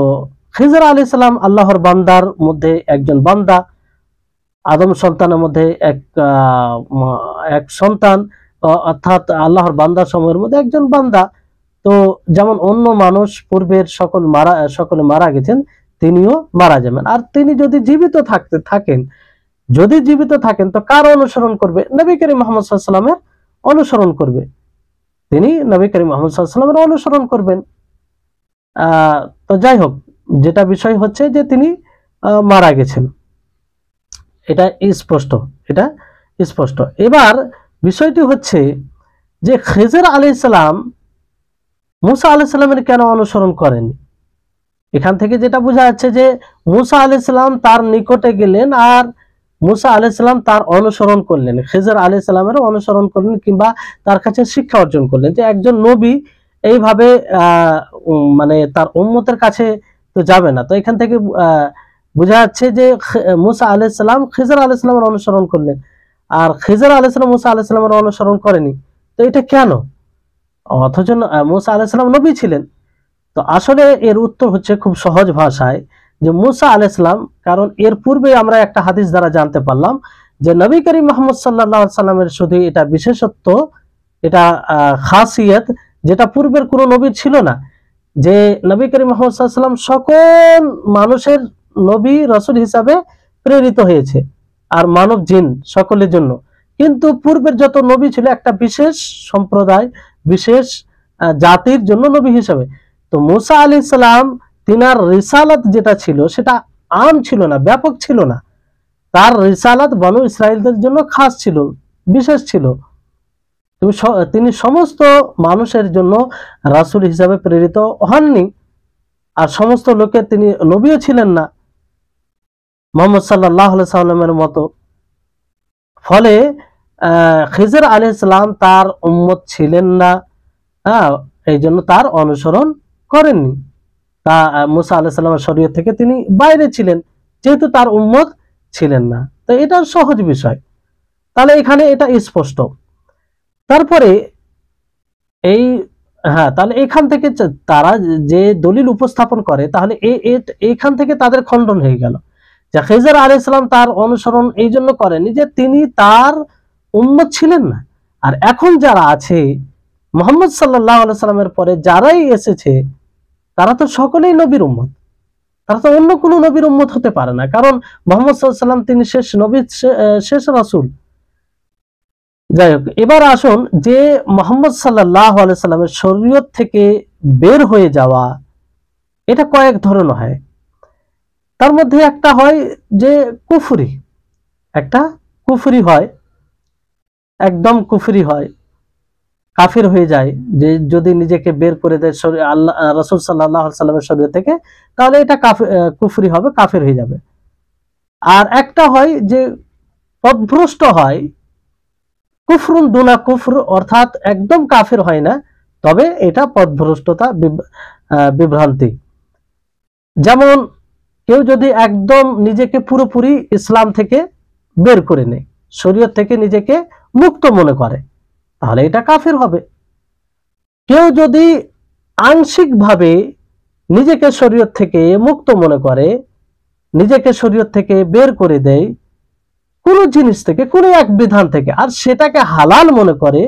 [SPEAKER 1] খিজর আলাইহিস সালাম আল্লাহর বান্দার মধ্যে একজন বান্দা, আদম সন্তানের মধ্যে এক সন্তান, অর্থাৎ আল্লাহর বান্দা সময়ের মধ্যে একজন বান্দা। তো যেমন অন্য মানুষ পূর্বের সকলে মারা গেছেন, তিনিও মারা যাবেন। আর তিনি যদি জীবিত থাকেন তো কার অনুসরণ করবে? নবী করিম মুহাম্মদ সাল্লাল্লাহু আলাইহি ওয়াসাল্লামের অনুসরণ করবে। তিনি নবী করিম মুহাম্মদ সাল্লাল্লাহু আলাইহি ওয়াসাল্লামের অনুসরণ করবেন। তো যাই হোক, যেটা বিষয় হচ্ছে যে তিনি মারা গেছেন, এটা স্পষ্ট। এবার বিষয়টি হচ্ছে যে খিজর আলাইহিস সালাম মুসা আলাইহিস সালামের কেন অনুসরণ করেনি? এখান থেকে যেটা বোঝা যাচ্ছে যে মুসা আলাইহিস সালাম তার নিকটে গেলেন আর মুসা আলাইহিস সালাম তার অনুসরণ করলেন, খিজর আলাইহিস সালামের অনুসরণ করলেন, কিংবা তার কাছে শিক্ষা অর্জন করলেন। যে একজন নবী এইভাবে মানে তার উম্মতের কাছে তো যাবে না। তো এখান থেকে বোঝা যাচ্ছে যে মুসা আলাইহিস সালাম খিজর আলাইহিস সালামের অনুসরণ করলেন, আর খিজর আলাইহিস সালাম মুসা আলাইহিস সালামের অনুসরণ করেনি। তো এটা কেন? অথচ মুসা আলাইহিস সালাম নবী ছিলেন। তো আসলে এর উত্তর হচ্ছে খুব সহজ ভাষায়, যে মুসা আলাইহিস সালাম, কারণ এর পূর্বে আমরা একটা হাদিস দ্বারা জানতে পারলাম যে নবী করিম মুহাম্মদ সাল্লাল্লাহু আলাইহি সাল্লামের শুধু এটা বিশেষত্ব, এটা খাসিয়ত, যেটা পূর্বের কোনো নবীর ছিল না, যে নবী করিম মুহাম্মদ সাল্লাল্লাহু আলাইহি সাল্লাম সকল মানুষের নবী রাসূল হিসাবে প্রেরিত হয়েছে, আর মানব জিন সকলের জন্য। কিন্তু পূর্বের যত নবী ছিল একটা বিশেষ সম্প্রদায়, বিশেষ জাতির জন্য নবী হিসাবে। তো মুসা আলাইহিস সালাম তিনার রিসালাত যেটা ছিল সেটা আম ছিল না, ব্যাপক ছিল না। তার রিসালাত বনু ইসরাইলদের জন্য খাস ছিল, বিশেষ ছিল। তিনি সমস্ত মানুষের জন্য রাসূল হিসাবে প্রেরিত হননি, আর সমস্ত লোকের তিনি নবীও ছিলেন না মুহাম্মদ সাল্লাল্লাহু আলাইহি সাল্লামের মতো। ফলে খিজর আলাইহিস সালাম তার উম্মত ছিলেন না, এই জন্য তার অনুসরণ করেননি। তা মুসা আলাইহিস সালামের শরীয়ত থেকে তিনি বাইরে ছিলেন, যেহেতু তার উম্মত ছিলেন না। তো এটা সহজ বিষয়, তাহলে এখানে এটা স্পষ্ট। তারপরে তাহলে এখান থেকে তারা যে দলিল উপস্থাপন করে, তাহলে এইখান থেকে তাদের খণ্ডন হয়ে গেল যে খিজর আলাইহিস সালাম তার অনুসরণ এই জন্য করেনি যে তিনি তার উম্মত ছিলেন না। আর এখন যারা আছে মুহাম্মদ সাল্লাল্লাহু আলাইহি সাল্লামের পরে যারাই এসেছে, তারা তো সকলেই নবীর উম্মত, তারা তো অন্য কোনো নবীর উম্মত হতে পারে না, কারণ মুহাম্মদ সাল্লাল্লাহু আলাইহি সাল্লাম তিনি শেষ নবী, শেষ রাসূল। যাই হোক, এবার আসুন যে মুহাম্মদ সাল্লাল্লাহু আলাইহি সাল্লামের শরীয়ত থেকে বের হয়ে যাওয়া, এটা কয়েক ধরনের হয়। তার মধ্যে একটা হয় যে কুফরি, একটা কুফরি হয়, একদম কুফরি হয়, কাফির হয়ে যায়, যে যদি নিজেকে বের করে দেয় আল্লাহ রাসূল সাল্লাল্লাহু আলাইহি সাল্লামের শরীয়ত থেকে, তাহলে এটা কুফরি হবে, কাফির হয়ে যাবে। আর একটা হয় যে পথভ্রষ্ট হয়, কুফরুন দুনা কুফর, অর্থাৎ একদম কাফির হয় না, তবে এটা পথভ্রষ্টতা, বিভ্রান্তি। যেমন কেউ যদি একদম নিজেকে পুরোপুরি ইসলাম থেকে বের করে নেয়, শরীয়ত থেকে নিজেকে মুক্ত মনে করে, তাহলে এটা কাফির হবে। কেউ যদি আংশিকভাবে নিজেকে শরীয়ত থেকে মুক্ত মনে করে, নিজেকে শরীয়ত থেকে বের করে দেয় কোনো জিনিস থেকে, কোনো এক বিধান থেকে, আর সেটাকে হালাল মনে করে,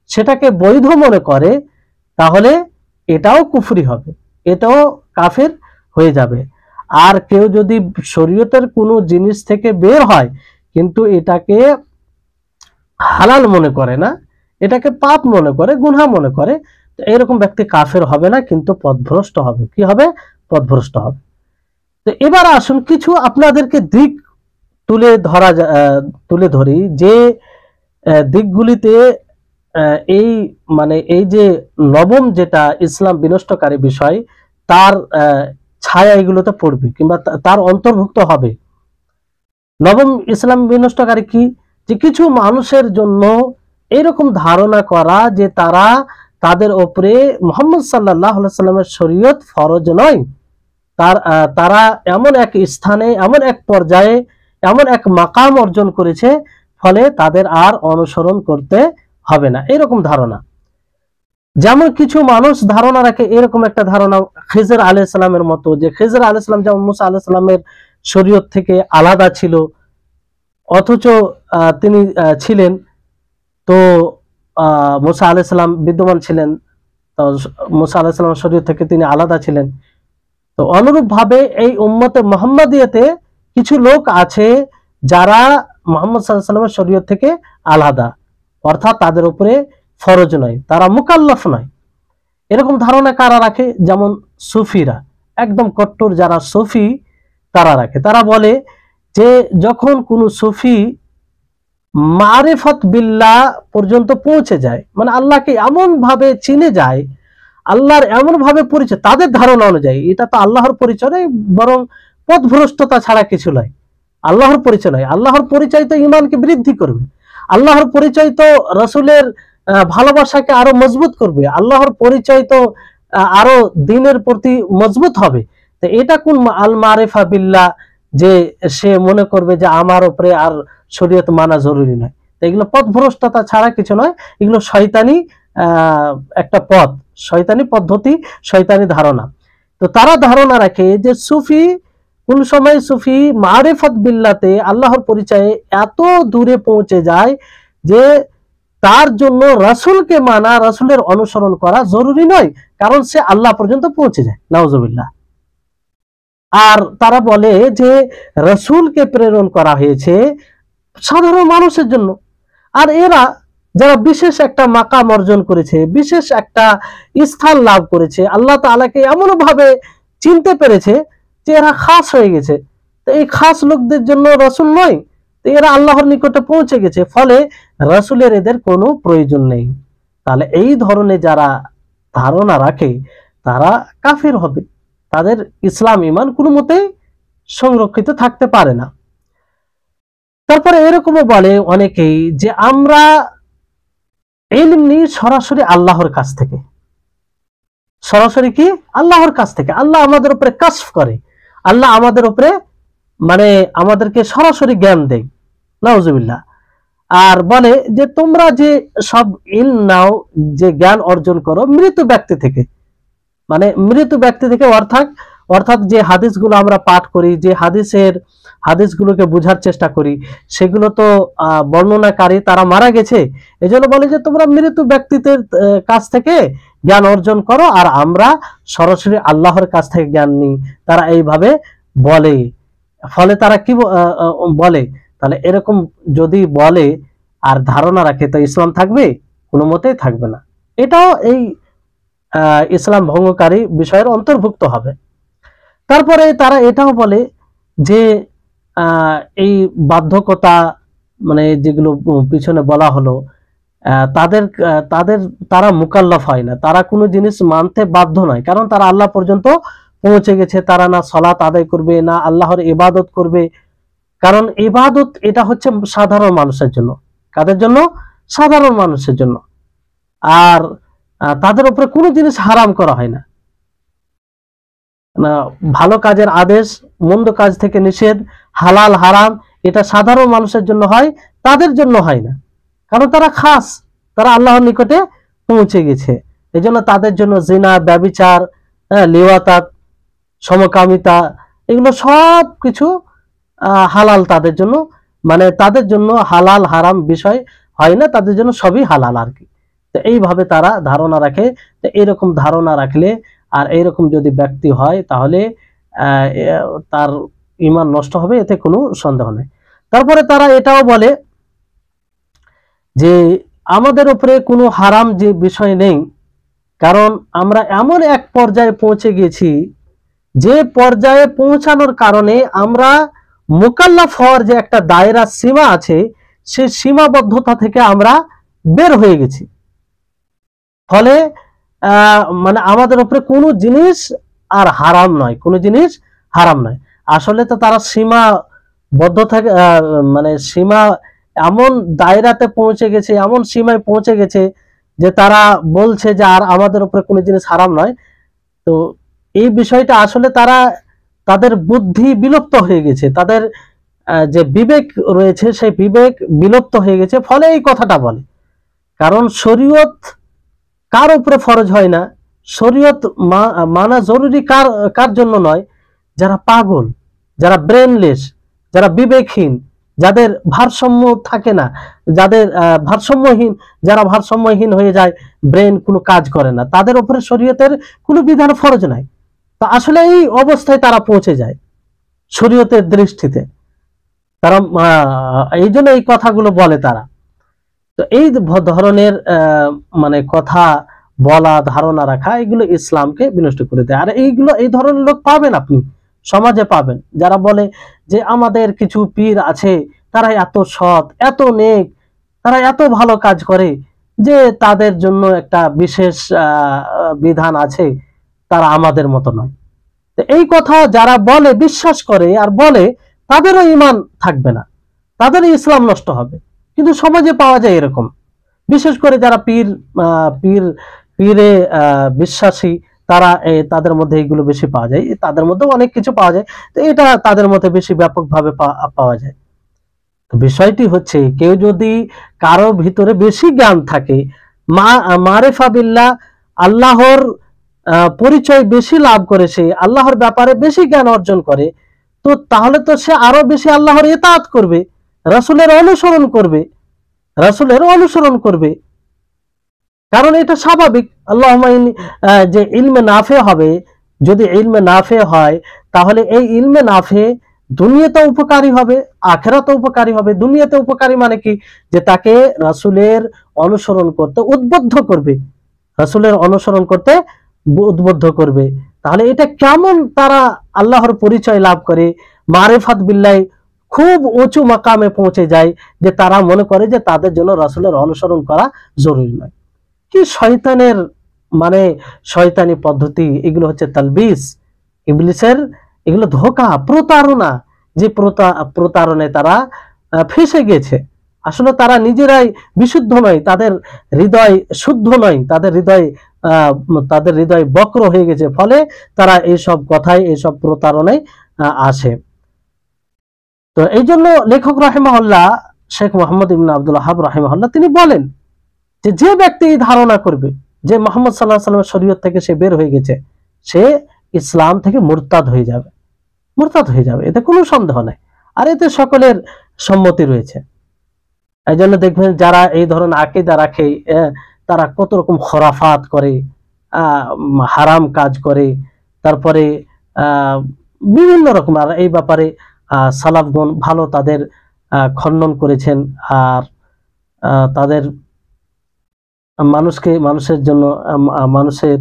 [SPEAKER 1] সেটাকে বৈধ মনে করে, তাহলে এটাও কুফরি হবে, এটাও কাফির হয়ে যাবে। আর কেউ যদি শরীয়তের কোনো জিনিস থেকে বের হয় কিন্তু এটাকে হালাল মনে করে না, এটাকে পাপ মনে করে, গুনাহ মনে করে, তো এরকম ব্যক্তি কাফের হবে না, কিন্তু পথভ্রষ্ট হবে। কি হবে? পথভ্রষ্ট হবে। তো এবার আসুন কিছু আপনাদেরকে দিক তুলে ধরি, যে দিকগুলিতে এই এই যে নবম যেটা ইসলাম বিনষ্টকারী বিষয়, তার ছায়া এগুলোতে পড়বে, কিংবা তার অন্তর্ভুক্ত হবে। নবম ইসলাম বিনষ্টকারী কি? যে কিছু মানুষের জন্য এরকম ধারণা করা যে তাদের উপরে মুহাম্মদ সাল্লাল্লাহু আলাইহি সাল্লামের শরীয়ত ফরজ নয়, তারা এমন এক স্থানে, এমন এক পর্যায়ে, এমন এক মাকাম অর্জন করেছে, ফলে তাদের আর অনুসরণ করতে হবে না, এরকম ধারণা। যেমন কিছু মানুষ ধারণা রাখে, এরকম একটা ধারণা খিজর আলাইহিস সালামের মতো, যে খিজর আলাইহিস সালাম যেমন মুসা আলাইহিস সালামের শরীয়ত থেকে আলাদা ছিল, অথচ তিনি ছিলেন, তো মুসা আলাইহিস সালাম বিদ্যমান ছিলেন, তো মুসা আলাইহিস সালামের শরীয়ত থেকে তিনি আলাদা ছিলেন। তো অনুরূপ ভাবে এই উম্মতে মুহাম্মাদিয়াতে কিছু লোক আছে যারা মুহাম্মদ সাল্লাল্লাহু আলাইহি ওয়াসাল্লামের শরীয়ত থেকে আলাদা, অর্থাৎ তাদের উপরে ফরজ নয়, তারা মুকাল্লাফ নয়। এরকম ধারণা কারা রাখে? যেমন সুফিরা, একদম কট্টর যারা সুফি তারা রাখে। তারা বলে যে যখন কোন সুফি মারিফত বিল্লাহ পর্যন্ত পৌঁছে যায়, মানে আল্লাহকে এমন ভাবে চিনে যায়, আল্লাহর এমন ভাবে পরিচয়, তাদের ধারণা অনুযায়ী এটা তো আল্লাহর পরিচয় নয়, বরং পথভ্রষ্টতা ছাড়া কিছু নয়। আল্লাহর পরিচয় নয়, আল্লাহর পরিচয় তো ইমানকে বৃদ্ধি করবে, আল্লাহর পরিচয় তো রসুলের ভালোবাসাকে আরো মজবুত করবে, আল্লাহর পরিচয় তো আরো দিনের প্রতি মজবুত হবে। তো এটা কোন আল মারিফা বিল্লাহ যে সে মনে করবে যে আমার উপরে আর শরীয়ত মানা জরুরি নয়। তো এগুলো পথভ্রষ্টতা ছাড়া কিছু নয়, এগুলো শয়তানি একটা পথ, শয়তানি পদ্ধতি, শয়তানি ধারণা। তো তারা ধারণা রাখে যে সুফি কোন সময় সুফি মারিফত বিল্লাতে আল্লাহর পরিচয়ে এত দূরে পৌঁছে যায় যে তার জন্য রাসূলকে মানা, রাসূলের অনুসরণ করা জরুরি নয়, কারণ সে আল্লাহ পর্যন্ত পৌঁছে যায়। নাউজুবিল্লাহ। আর তারা বলে যে রাসূলকে প্রেরণ করা হয়েছে সাধারণ মানুষের জন্য, আর এরা যারা বিশেষ একটা মাকাম অর্জন করেছে, বিশেষ একটা স্থান লাভ করেছে, আল্লাহ তাআলাকে এমন ভাবে চিনতে পেরেছে যে এরা খাস হয়ে গেছে, তো এই খাস লোকদের জন্য রাসূল নয়, তো এরা আল্লাহর নিকটে পৌঁছে গেছে, ফলে রাসূলের এদের কোনো প্রয়োজন নেই। তাহলে এই ধরনের যারা ধারণা রাখে তারা কাফির হবে, তাদের ইসলাম ঈমান কোনো মতেই সংরক্ষিত থাকতে পারে না। তারপরে এরকমও বলে অনেকেই যে আমরা ইলম নিই সরাসরি আল্লাহর কাছ থেকে, সরাসরি কি আল্লাহর কাছ থেকে, আল্লাহ আমাদের উপরে কাশফ করে, আল্লাহ আমাদের উপরে মানে আমাদেরকে সরাসরি জ্ঞান দেয়। নাউজুবিল্লাহ। আর বলে যে তোমরা যে সব ইলম নাও, যে জ্ঞান অর্জন করো মৃত ব্যক্তি থেকে, মানে মৃত ব্যক্তি থেকে, অর্থাৎ যে হাদিসগুলো আমরা পাঠ করি, যে হাদিসগুলোকে বোঝার চেষ্টা করি, সেগুলো তো বর্ণনাকারী তারা মারা গেছে, এজন্য বলে যে তোমরা মৃত ব্যক্তিদের কাছ থেকে জ্ঞান অর্জন করো, আর আমরা সরাসরি আল্লাহর কাছ থেকে জ্ঞান নিই। তারা এইভাবে বলে, ফলে তারা কি বলে, তাহলে এরকম যদি বলে আর ধারণা রাখে তো ইসলাম থাকবে? কোনো মতেই থাকবে না। এটাও এই ইসলাম ভঙ্গকারী বিষয়ের অন্তর্ভুক্ত হবে। তারপরে তারা এটাও বলে যে এই বাধ্যকতা, মানে যেগুলো পিছনে বলা হলো, তারা মুকাল্লাফ হয় না, তারা কোনো জিনিস মানতে বাধ্য নয়, কারণ তারা আল্লাহ পর্যন্ত পৌঁছে গেছে। তারা না সালাত আদায় করবে, না আল্লাহর ইবাদত করবে, কারণ ইবাদত এটা হচ্ছে সাধারণ মানুষের জন্য। কাদের জন্য? সাধারণ মানুষের জন্য। আর তাদের উপরে কোনো জিনিস হারাম করা হয় না, ভালো কাজের আদেশ, মন্দ কাজ থেকে নিষেধ, হালাল হারাম, এটা সাধারণ মানুষের জন্য হয়, তাদের জন্য হয় না, কারণ তারা খাস, তারা আল্লাহর নিকটে পৌঁছে গেছে। এই জন্য তাদের জন্য জিনা, ব্যভিচার, লিওয়াতাত, সমকামিতা, এগুলো সব কিছু হালাল তাদের জন্য, মানে তাদের জন্য হালাল হারাম বিষয় হয় না, তাদের জন্য সবই হালাল আর কি। তো এইভাবে তারা ধারণা রাখে। তো এরকম ধারণা রাখলে আর এইরকম যদি ব্যক্তি হয় তাহলে তার ঈমান নষ্ট হবে, এতে কোনো সন্দেহ নেই। তারপরে তারা এটাও বলে যে আমাদের উপরে কোনো হারাম যে বিষয় নেই, কারণ আমরা এমন এক পর্যায়ে পৌঁছে গেছি যে পর্যায়ে পৌঁছানোর কারণে আমরা মুকাল্লাফ হওয়ার যে একটা দায়রা সীমা আছে, সেই সীমাবদ্ধতা থেকে আমরা বের হয়ে গেছি। ফলে মানে আমাদের উপরে কোনো জিনিস আর হারাম নয়, কোনো জিনিস হারাম নয়। আসলে তো তারা সীমাবদ্ধ থাকে, মানে সীমা এমন দায়রাতে পৌঁছে গেছে, এমন সীমায় পৌঁছে গেছে যে তারা বলছে যে আর আমাদের উপরে কোনো জিনিস হারাম নয়। তো এই বিষয়টা আসলে তাদের বুদ্ধি বিলুপ্ত হয়ে গেছে, তাদের যে বিবেক রয়েছে সেই বিবেক বিলুপ্ত হয়ে গেছে, ফলে এই কথাটা বলে। কারণ শরীয়ত কার উপরে ফরজ হয় না, শরীয়ত মানা জরুরি কার জন্য নয়? যারা পাগল, যারা ব্রেনলেস, যারা বিবেকহীন, যাদের ভারসাম্য থাকে না, যাদের ভারসাম্যহীন, যারা ভারসাম্যহীন হয়ে যায়, ব্রেন কোনো কাজ করে না, তাদের উপরে শরীয়তের কোনো বিধান ফরজ নাই। তো আসলে এই অবস্থায় তারা পৌঁছে যায় শরীয়তের দৃষ্টিতে। তারা এই জন্য এই কথাগুলো বলে তারা। তো এই ধরনের মানে কথা বলা, ধারণা রাখা, এগুলো ইসলামকে বিনষ্ট করে দেয়। আর এইগুলো, এই ধরনের লোক পাবেন আপনি সমাজে, পাবেন যারা বলে যে আমাদের কিছু পীর আছে, তারা এত সৎ, এত নেক, তারা এত ভালো কাজ করে যে তাদের জন্য একটা বিশেষ বিধান আছে, তারা আমাদের মতো নয়। তো এই কথা যারা বলে, বিশ্বাস করে আর বলে, তাদেরও ঈমান থাকবে না, তাদেরও ইসলাম নষ্ট হবে। কিন্তু সমাজে পাওয়া যায় এরকম, বিশেষ করে যারা পীর পীর পীরে বিশ্বাসী, তারা তাদের মধ্যে এইগুলো বেশি পাওয়া যায়। তাদের মধ্যে অনেক কিছু পাওয়া যায়, তো এটা তাদের মধ্যে বেশি ব্যাপকভাবে পাওয়া যায়। তো বিষয়টি হচ্ছে, কেউ যদি কারো ভিতরে বেশি জ্ঞান থাকে, মারেফা বিল্লাহ, আল্লাহর পরিচয় বেশি লাভ করে, সে আল্লাহর ব্যাপারে বেশি জ্ঞান অর্জন করে, তো তাহলে তো সে আরো বেশি আল্লাহর ইতাআত করবে, রাসূলের অনুসরণ করবে, রাসূলের অনুসরণ করবে। কারণ এটা স্বাভাবিক। আল্লাহুম্মা যে ইলমে নাফে হবে, যদি ইলমে নাফে হয়, তাহলে এই ইলমে নাফে দুনিয়াতে উপকারী হবে, আখিরাতে উপকারী হবে। দুনিয়াতে উপকারী মানে কি, যে তাকে রাসূলের অনুসরণ করতে উদ্বুদ্ধ করবে, রাসূলের অনুসরণ করতে উদ্বুদ্ধ করবে। তাহলে এটা কেমন তারা আল্লাহর পরিচয় লাভ করে, মারিফাত বিল্লাহ খুব উঁচু মাকামে পৌঁছে যায়, যে তারা মনে করে যে তাদের জন্য রাসূলের অনুসরণ করা জরুরি নয়। কি শয়তানের মানে শয়তানি পদ্ধতি এগুলো, হচ্ছে তালবিস, ইবলিসের এগুলো ধোঁকা, প্রতারণা। যে প্রতারণায় তারা ফেঁসে গেছে। আসলে তারা নিজেরাই বিশুদ্ধ নয়, তাদের হৃদয় শুদ্ধ নয়, তাদের হৃদয় বক্র হয়ে গেছে, ফলে তারা এইসব কথায়, এইসব প্রতারণায় আসে। তো এই জন্য লেখক রাহিমাহুল্লাহ, শেখ মোহাম্মদ ইবনে আব্দুল ওয়াহাব রাহিমাহুল্লাহ, তিনি বলেন যে যে ব্যক্তি এই ধারণা করবে যে মুহাম্মদ সাল্লাল্লাহু আলাইহি ওয়াসাল্লামের শরীয়ত থেকে সে বের হয়ে গেছে, সে ইসলাম থেকে মুরতাদ হয়ে যাবে, মুরতাদ হয়ে যাবে, এতে কোনো সন্দেহ নাই। আর এতে সকলের সম্মতি রয়েছে। এই জন্য দেখবেন যারা এই ধরনের আকীদা রাখে, তারা কত রকম খরাফাত করে, হারাম কাজ করে, তারপরে বিভিন্ন রকম। আর এই ব্যাপারে সালাফগণ ভালো তাদের খণ্ডন করেছেন, আর তাদের মানুষের জন্য, মানুষের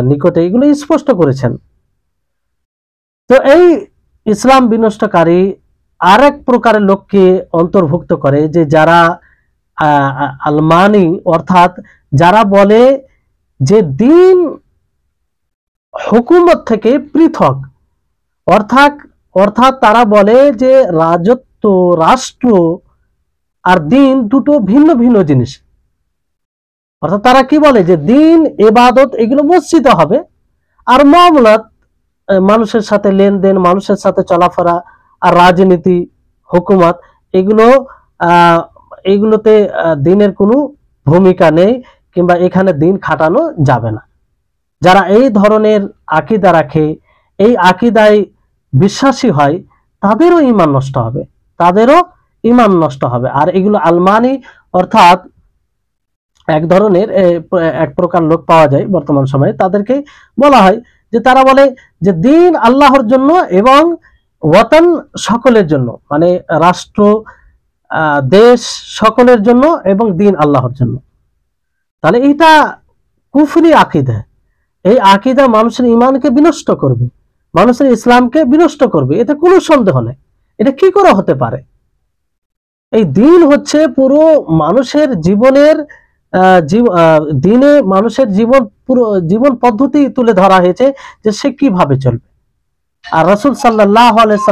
[SPEAKER 1] নিকটে এগুলো স্পষ্ট করেছেন। তো এই ইসলাম বিনষ্টকারী আরেক প্রকারের লোককে অন্তর্ভুক্ত করে, যে যারা আলমানি, অর্থাৎ যারা বলে যে দিন হুকুমত থেকে পৃথক, অর্থাৎ তারা বলে যে রাজত্ব, রাষ্ট্র আর দিন দুটো ভিন্ন ভিন্ন জিনিস। অর্থাৎ তারা কি বলে যে দিন, ইবাদত এগুলো মসজিদে হবে, আর মামলাত, মানুষের সাথে লেনদেন, মানুষের সাথে চলাফেরা, আর রাজনীতি, হুকুমত, এগুলোতে দিনের কোনো ভূমিকা নেই, কিংবা এখানে দিন খাটানো যাবে না। যারা এই ধরনের আকীদা রাখে, এই আকীদায় বিশ্বাসী হয়, তাদেরও ঈমান নষ্ট হবে, তাদেরও ঈমান নষ্ট হবে। আর এগুলো আলমানি, অর্থাৎ এক ধরনের এক প্রকার লোক পাওয়া যায় বর্তমান সময়ে, তাদেরকে বলা হয় যে তারা বলে যে দিন আল্লাহর জন্য এবং ওয়াতান সকলের জন্য, মানে রাষ্ট্র, দেশ সকলের জন্য এবং দিন আল্লাহর জন্য। তাহলে এটা কুফরি আকীদা। এই আকীদা মানুষের ঈমানকে বিনষ্ট করবে, মানুষের ইসলামকে বিনষ্ট করবে, এতে কোনো সন্দেহ নেই। এটা কি করে হতে পারে? এই দিন হচ্ছে পুরো মানুষের জীবনের, দিনে মানুষের জীবন পদ্ধতি তুলে ধরা হয়েছে, যে সে কিভাবে চলবে। আর রাসূল সাল্লাল্লাহু আলাইহি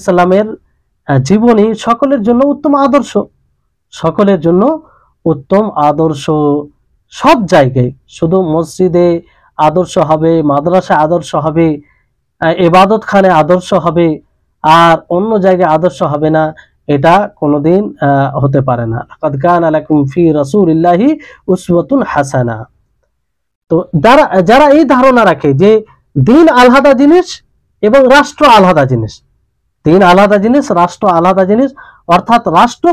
[SPEAKER 1] সাল্লামের জীবনী সকলের জন্য উত্তম আদর্শ, সকলের জন্য উত্তম আদর্শ। সব জায়গায়, শুধু মসজিদে আদর্শ হবে, মাদ্রাসায় আদর্শ হবে, ইবাদত খানে আদর্শ হবে, আর অন্য জায়গায় আদর্শ হবে না, এটা কোনোদিন হতে পারে না। লাকাদ কানা লাকুম ফি রাসূলিল্লাহি উসওয়াতুন হাসানা। তো যারা যারা এই ধারণা রাখে যে দিন আলাদা জিনিস এবং রাষ্ট্র আলাদা জিনিস, দিন আলাদা জিনিস, রাষ্ট্র আলাদা জিনিস, অর্থাৎ রাষ্ট্র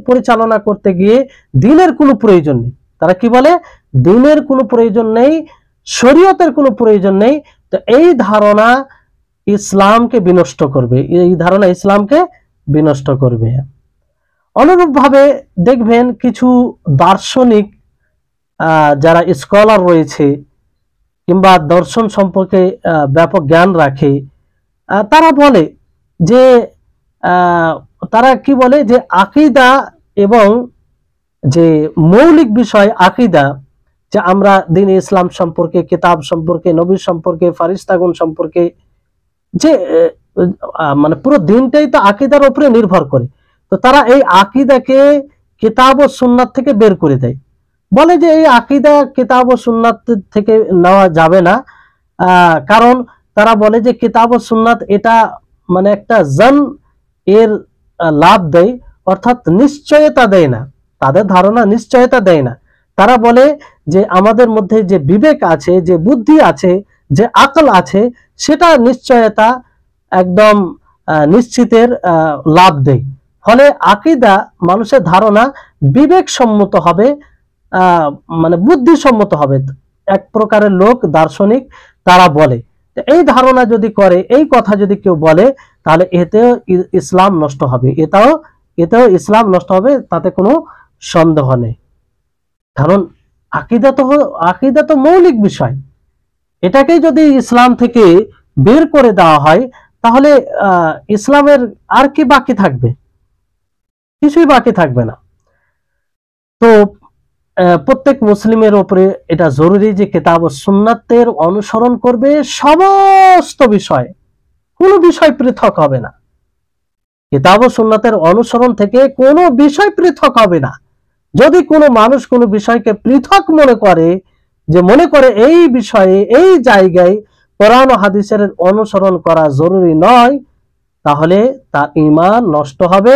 [SPEAKER 1] পরিচালনা করতে গিয়ে দিনের কোনো প্রয়োজন নেই। তারা কি বলে? দিনের কোনো প্রয়োজন নেই, শরীয়তের কোনো প্রয়োজন নেই। তো এই ধারণা ইসলামকে বিনষ্ট করবে, এই ধারণা ইসলামকে বিনষ্ট করবে। অনুরূপভাবে দেখবেন কিছু দার্শনিক যারা স্কলার রয়েছে কিংবা দর্শন সম্পর্কে ব্যাপক জ্ঞান রাখে, তারা বলে যে তারা কি বলে যে আকীদা এবং যে মৌলিক বিষয় আকীদা, যে আমরা দ্বীন ইসলাম সম্পর্কে, কিতাব সম্পর্কে, নবী সম্পর্কে, ফারিস্তাগণ সম্পর্কে, যে মানে পুরো দিনটাই তো আকীদার উপরে নির্ভর করে। তো তারা এই আকীদাকে কিতাব ও সুন্নাত থেকে বের করে দেয়, বলে যে এই আকীদা কিতাব ও সুন্নাত থেকে নেওয়া যাবে না। কারণ তারা বলে যে কিতাব ও সুন্নাত এটা মানে একটা জন এর লাভ দেয়, অর্থাৎ নিশ্চয়তা দেয় না। তাদের ধারণা নিশ্চয়তা দেয় না। তারা বলে যে আমাদের মধ্যে যে বিবেক আছে, যে বুদ্ধি আছে, যে আকল আছে, সেটা নিশ্চয়তা একদম নিশ্চিতের লাভ দেয়। ফলে আকীদা মানুষের ধারণা বিবেক সম্মত হবে, মানে বুদ্ধিসম্মত হবে। এক প্রকারের লোক দার্শনিক তারা বলে, এই ধারণা যদি করে, এই কথা যদি কেউ বলে, তাহলে এতেও ইসলাম নষ্ট হবে, এতেও ইসলাম নষ্ট হবে, তাতে কোনো সন্দেহ নেই। কারণ আকীদা তো মৌলিক বিষয়, এটাকেই যদি ইসলাম থেকে বের করে দেওয়া হয়, তাহলে ইসলামের আর কি বাকি থাকবে? কিছুই বাকি থাকবে না। তো প্রত্যেক মুসলিমের উপরে এটা জরুরি যে কিতাব ও সুন্নাতের অনুসরণ করবে সমস্ত বিষয়, কোনো বিষয় পৃথক হবে না। কিতাব ও সুন্নাতের অনুসরণ থেকে কোনো বিষয় পৃথক হবে না। যদি কোনো মানুষ কোনো বিষয়কে পৃথক মনে করে, যে মনে করে এই বিষয়ে, এই জায়গায় কোরআন ও হাদিসের অনুসরণ করা জরুরি নয়, তাহলে তার ঈমান নষ্ট হবে,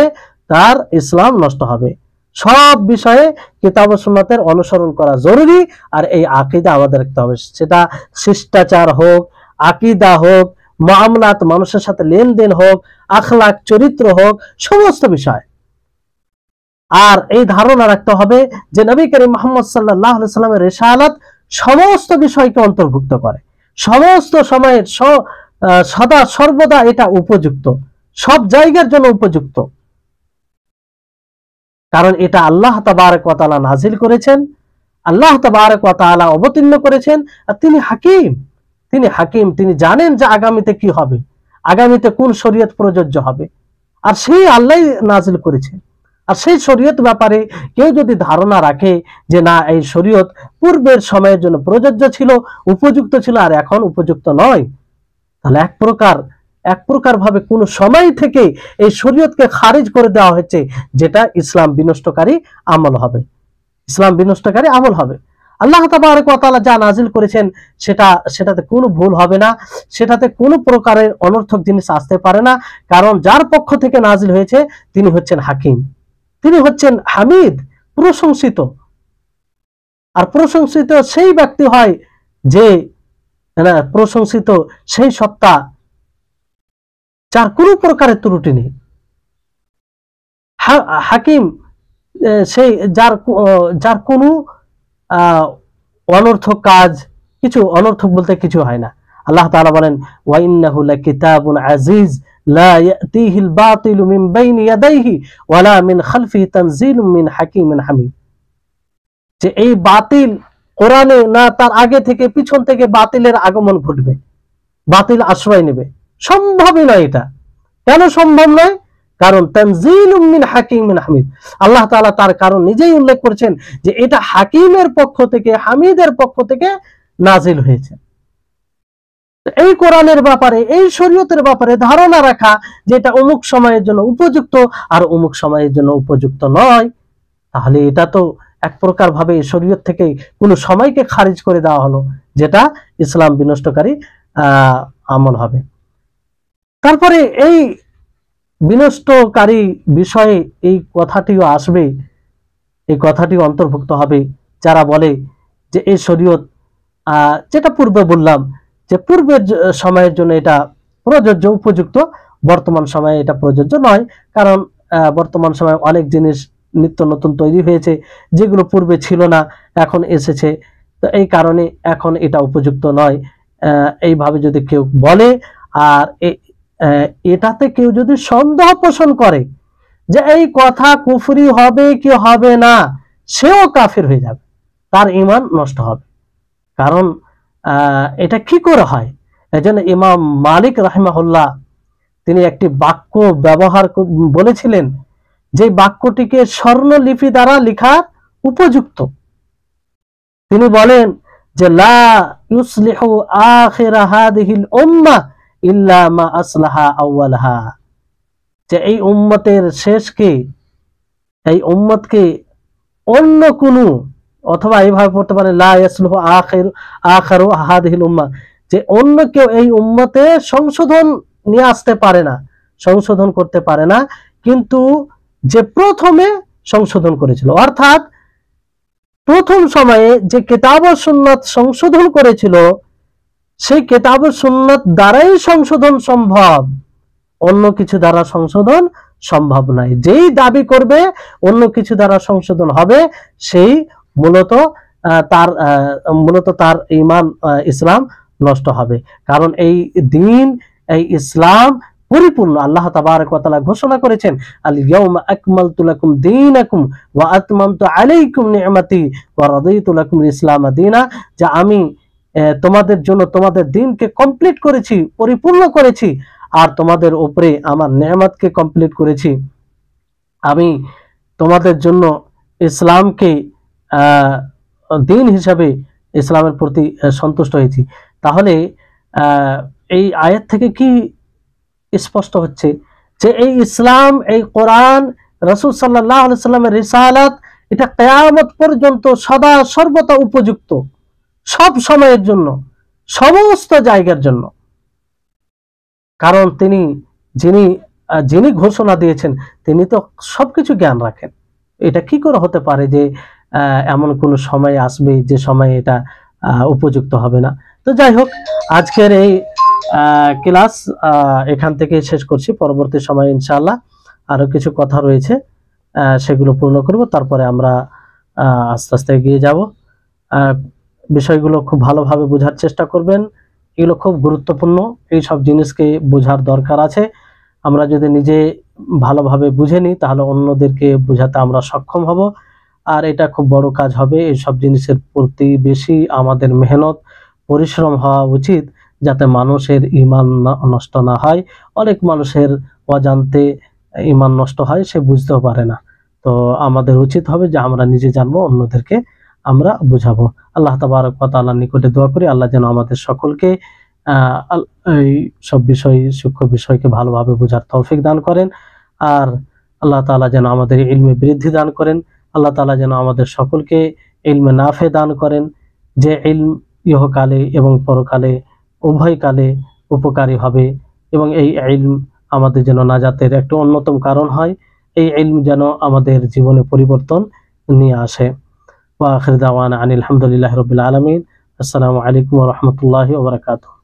[SPEAKER 1] তার ইসলাম নষ্ট হবে। সব বিষয়ে কিতাব ও সুন্নাতের অনুসরণ করা জরুরি। আর এই আকীদা আমাদের রাখতে হবে, সেটা শিষ্টাচার হোক, আকীদা হোক, মুআমালাত, মানুষের সাথে লেনদেন হোক, আখলাক, চরিত্র হোক, সমস্ত বিষয়। আর এই ধারণা রাখতে হবে যে নবী করিম মুহাম্মদ সাল্লাল্লাহু আলাইহি সাল্লামের রিসালাত সমস্ত বিষয়কে অন্তর্ভুক্ত করে, সমস্ত সময়ের সদা সর্বদা এটা উপযুক্ত, সব জায়গার জন্য উপযুক্ত। কারণ এটা আল্লাহ তাবারক ওয়া তাআলা নাজিল করেছেন, আল্লাহ তাবারক ওয়া তাআলা অবতীর্ণ করেছেন। আর তিনি হাকিম, তিনি জানেন যে আগামীতে কি হবে, আগামীতে কোন শরীয়ত প্রযোজ্য হবে, আর সেই আল্লাহ নাজিল করেছেন। আর সেই শরীয়ত ব্যাপারে কেউ যদি ধারণা রাখে যে না, এই শরীয়ত পূর্বের সময়ের জন্য প্রযোজ্য ছিল, উপযুক্ত ছিল, আর এখন উপযুক্ত নয়, তাহলে এক প্রকার ভাবে কোন সময় থেকে এই শরীয়তকে খারিজ করে দেওয়া হয়েছে, যেটা ইসলাম বিনষ্টকারী আমল হবে, ইসলাম বিনষ্টকারী আমল হবে। আল্লাহ তাবারক ওয়া তাআলা যা নাজিল করেছেন সেটাতে কোনো ভুল হবে না, সেটাতে কোনো প্রকারের অনর্থক জিনিস আসতে পারে না। কারণ যার পক্ষ থেকে নাজিল হয়েছে তিনি হচ্ছেন হাকিম, তিনি হচ্ছেন হামিদ, প্রশংসিত। আর প্রশংসিত সেই ব্যক্তি হয় যে প্রশংসিত সেই সত্তা যার কোনো প্রকারের ত্রুটি নেই। হাকিম সেই যার কোনো অনর্থক কাজ, কিছু অনর্থক বলতে কিছু হয় না। আল্লাহ তাআলা বলেন ওয়া ইন্নাহু লাকিতাবুন আজিজ লা ইয়াতিহিল বাতিলু মিন বাইনি ইয়াদাইহি ওয়ালা মিন খালফিহি তানজিলুম মিন হাকিমিন হামিদ। যে এই বাতিল কোরআনে না তার আগে থেকে পিছন থেকে বাতিলের আগমন ঘটবে, বাতিল আশ্রয় নেবে, সম্ভবই নয় এটা। কেন সম্ভব নয়? কারণ তানজিলুম মিন হাকিমিন হামিদ, আল্লাহ তাআলা তার কারণ নিজেই উল্লেখ করেছেন যে এটা হাকিমের পক্ষ থেকে, হামিদের পক্ষ থেকে নাজিল হয়েছে। এই কোরআনের ব্যাপারে, এই শরীয়তের ব্যাপারে ধারণা রাখা যে এটা অমুক সময়ের জন্য উপযুক্ত আর অমুক সময়ের জন্য উপযুক্ত নয়, তাহলে এটা তো এক প্রকার ভাবে শরীয়ত থেকে কোন সময়কে খারিজ করে দেওয়া হলো, যেটা ইসলাম বিনষ্টকারী আমল হবে। তারপরে এই বিনষ্টকারী বিষয়ে এই কথাটিও আসবে, এই কথাটিও অন্তর্ভুক্ত হবে যারা বলে যে এই শরীয়ত যেটা পূর্বে বললাম যে পূর্বের সময়ের জন্য এটা প্রযোজ্য উপযুক্ত, বর্তমান সময়ে এটা প্রযোজ্য নয়, কারণ বর্তমান সময়ে অনেক জিনিস নিত্য নতুন তৈরি হয়েছে যেগুলো পূর্বে ছিল না, এখন এসেছে। তো এই কারণে এখন এটা উপযুক্ত নয় এইভাবে যদি কেউ বলে। আর এটাতে কেউ যদি সন্দেহ পোষণ করে যে এই কথা কুফরি হবে কি হবে না, সেও কাফির হয়ে যাবে, তার ঈমান নষ্ট হবে। কারণ এটা কি করে হয়? এজন্য ইমাম মালিক রাহিমাহুল্লাহ তিনি একটি বাক্য ব্যবহার বলেছিলেন, যে বাক্যটিকে স্বর্ণলিপি দ্বারা লেখার উপযুক্ত। তিনি বলেন যে লা ইউসলিহু আখিরা হাদিহিল উম্মাহ ইল্লা মা আসলাহা আউয়ালাহা, যে এই উম্মতের শেষকে, এই উম্মতকে অন্য কোনো, অথবা এইভাবে পড়তে পারে লা ইয়াসলুহু আখিরু হাদিহিল উম্মাহ, যে অন্য কেউ এই উম্মতে সংশোধন নিয়ে আসতে পারে না, সংশোধন করতে পারে না, কিন্তু যে প্রথমে সংশোধন করেছিল, অর্থাৎ প্রথম সময়ে যে কিতাব ও সুন্নাত সংশোধন করেছিল, সেই কিতাব ও সুন্নাত দ্বারাই সংশোধন সম্ভব, অন্য কিছু দ্বারা সংশোধন সম্ভব নয়। যেই দাবি করবে অন্য কিছু দ্বারা সংশোধন হবে, সেই মূলত তার ঈমান ইসলাম নষ্ট হবে। কারণ এই দিন, এই ইসলাম পরিপূর্ণ। আল্লাহ তাবারক ওয়া তাআলা ঘোষণা করেছেন, আল ইয়াউমা আকমালতু লাকুম দীনাকুম ওয়া আতমামতু আলাইকুম নি'মাতি ওয়া রাদিতু লাকুম ইসলাম দীনা, যে আমি তোমাদের জন্য তোমাদের দিনকে কমপ্লিট করেছি, পরিপূর্ণ করেছি, আর তোমাদের উপরে আমার নেয়ামতকে কমপ্লিট করেছি। আমি তোমাদের জন্য ইসলামকে দিন হিসাবে, ইসলামের প্রতি সন্তুষ্ট হয়েছি। তাহলে এই আয়াত থেকে কি স্পষ্ট হচ্ছে? যে এই ইসলাম, এই কোরআন, রাসূল সাল্লাল্লাহু আলাইহি সাল্লামের রিসালাত, এটা কিয়ামত পর্যন্ত সদা সর্বদা উপযুক্ত, সব সময়ের জন্য, সমস্ত জায়গার জন্য। কারণ তিনি যিনি ঘোষণা দিয়েছেন, তিনি তো সবকিছু জ্ঞান রাখেন। এটা কি করে হতে পারে যে এমন কোন সময় আসবে যে সময় এটা উপযুক্ত হবে না? তো যাই হোক, আজকের এই ক্লাস এখান থেকে শেষ করছি। পরবর্তী সময় ইনশাআল্লাহ আরো কিছু কথা রয়েছে, সেগুলো পূর্ণ করব, তারপরে আমরা আস্তে আস্তে এগিয়ে যাব। বিষয়গুলো খুব ভালোভাবে বোঝার চেষ্টা করবেন, এগুলো খুব গুরুত্বপূর্ণ, এই সব জিনিসকে বোঝার দরকার আছে। আমরা যদি নিজে ভালোভাবে বুঝে নিই, তাহলে অন্যদেরকে বোঝাতে আমরা সক্ষম হব, আর এটা খুব বড় কাজ হবে। এই সব জিনিসের প্রতি বেশি আমাদের মেহনত, পরিশ্রম হওয়া উচিত, যাতে মানুষের ঈমান নষ্ট না হয়। অনেক মানুষের অজান্তে ঈমান নষ্ট হয়, সে বুঝতেও পারে না। তো আমাদের উচিত হবে যে আমরা নিজে জানবো, অন্যদেরকে আমরা বুঝাবো। আল্লাহ তাবারক ওয়া তাআলার নিকটে দোয়া করি, আল্লাহ যেন আমাদের সকলকে এই সব বিষয়, সূক্ষ্ম বিষয়কে ভালোভাবে বোঝার তৌফিক দান করেন, আর আল্লাহ তাআলা যেন আমাদের ইলমে বৃদ্ধি দান করেন। আল্লাহ তাআলা যেন আমাদের সকলকে ইলমে নাফে দান করেন, যে ইলম ইহকালে এবং পরকালে উভয় কালে উপকারী হবে, এবং এই ইলম আমাদের যেন নাজাতের একটা অন্যতম কারণ হয়। এই ইলম যেন আমাদের জীবনে পরিবর্তন নিয়ে আসে। ওয়া আখির দাওয়ানা আনিল হামদুলিল্লাহি রাব্বিল আলামিন। আসসালামু আলাইকুম ওয়া রাহমাতুল্লাহি ওয়া বারাকাতুহু।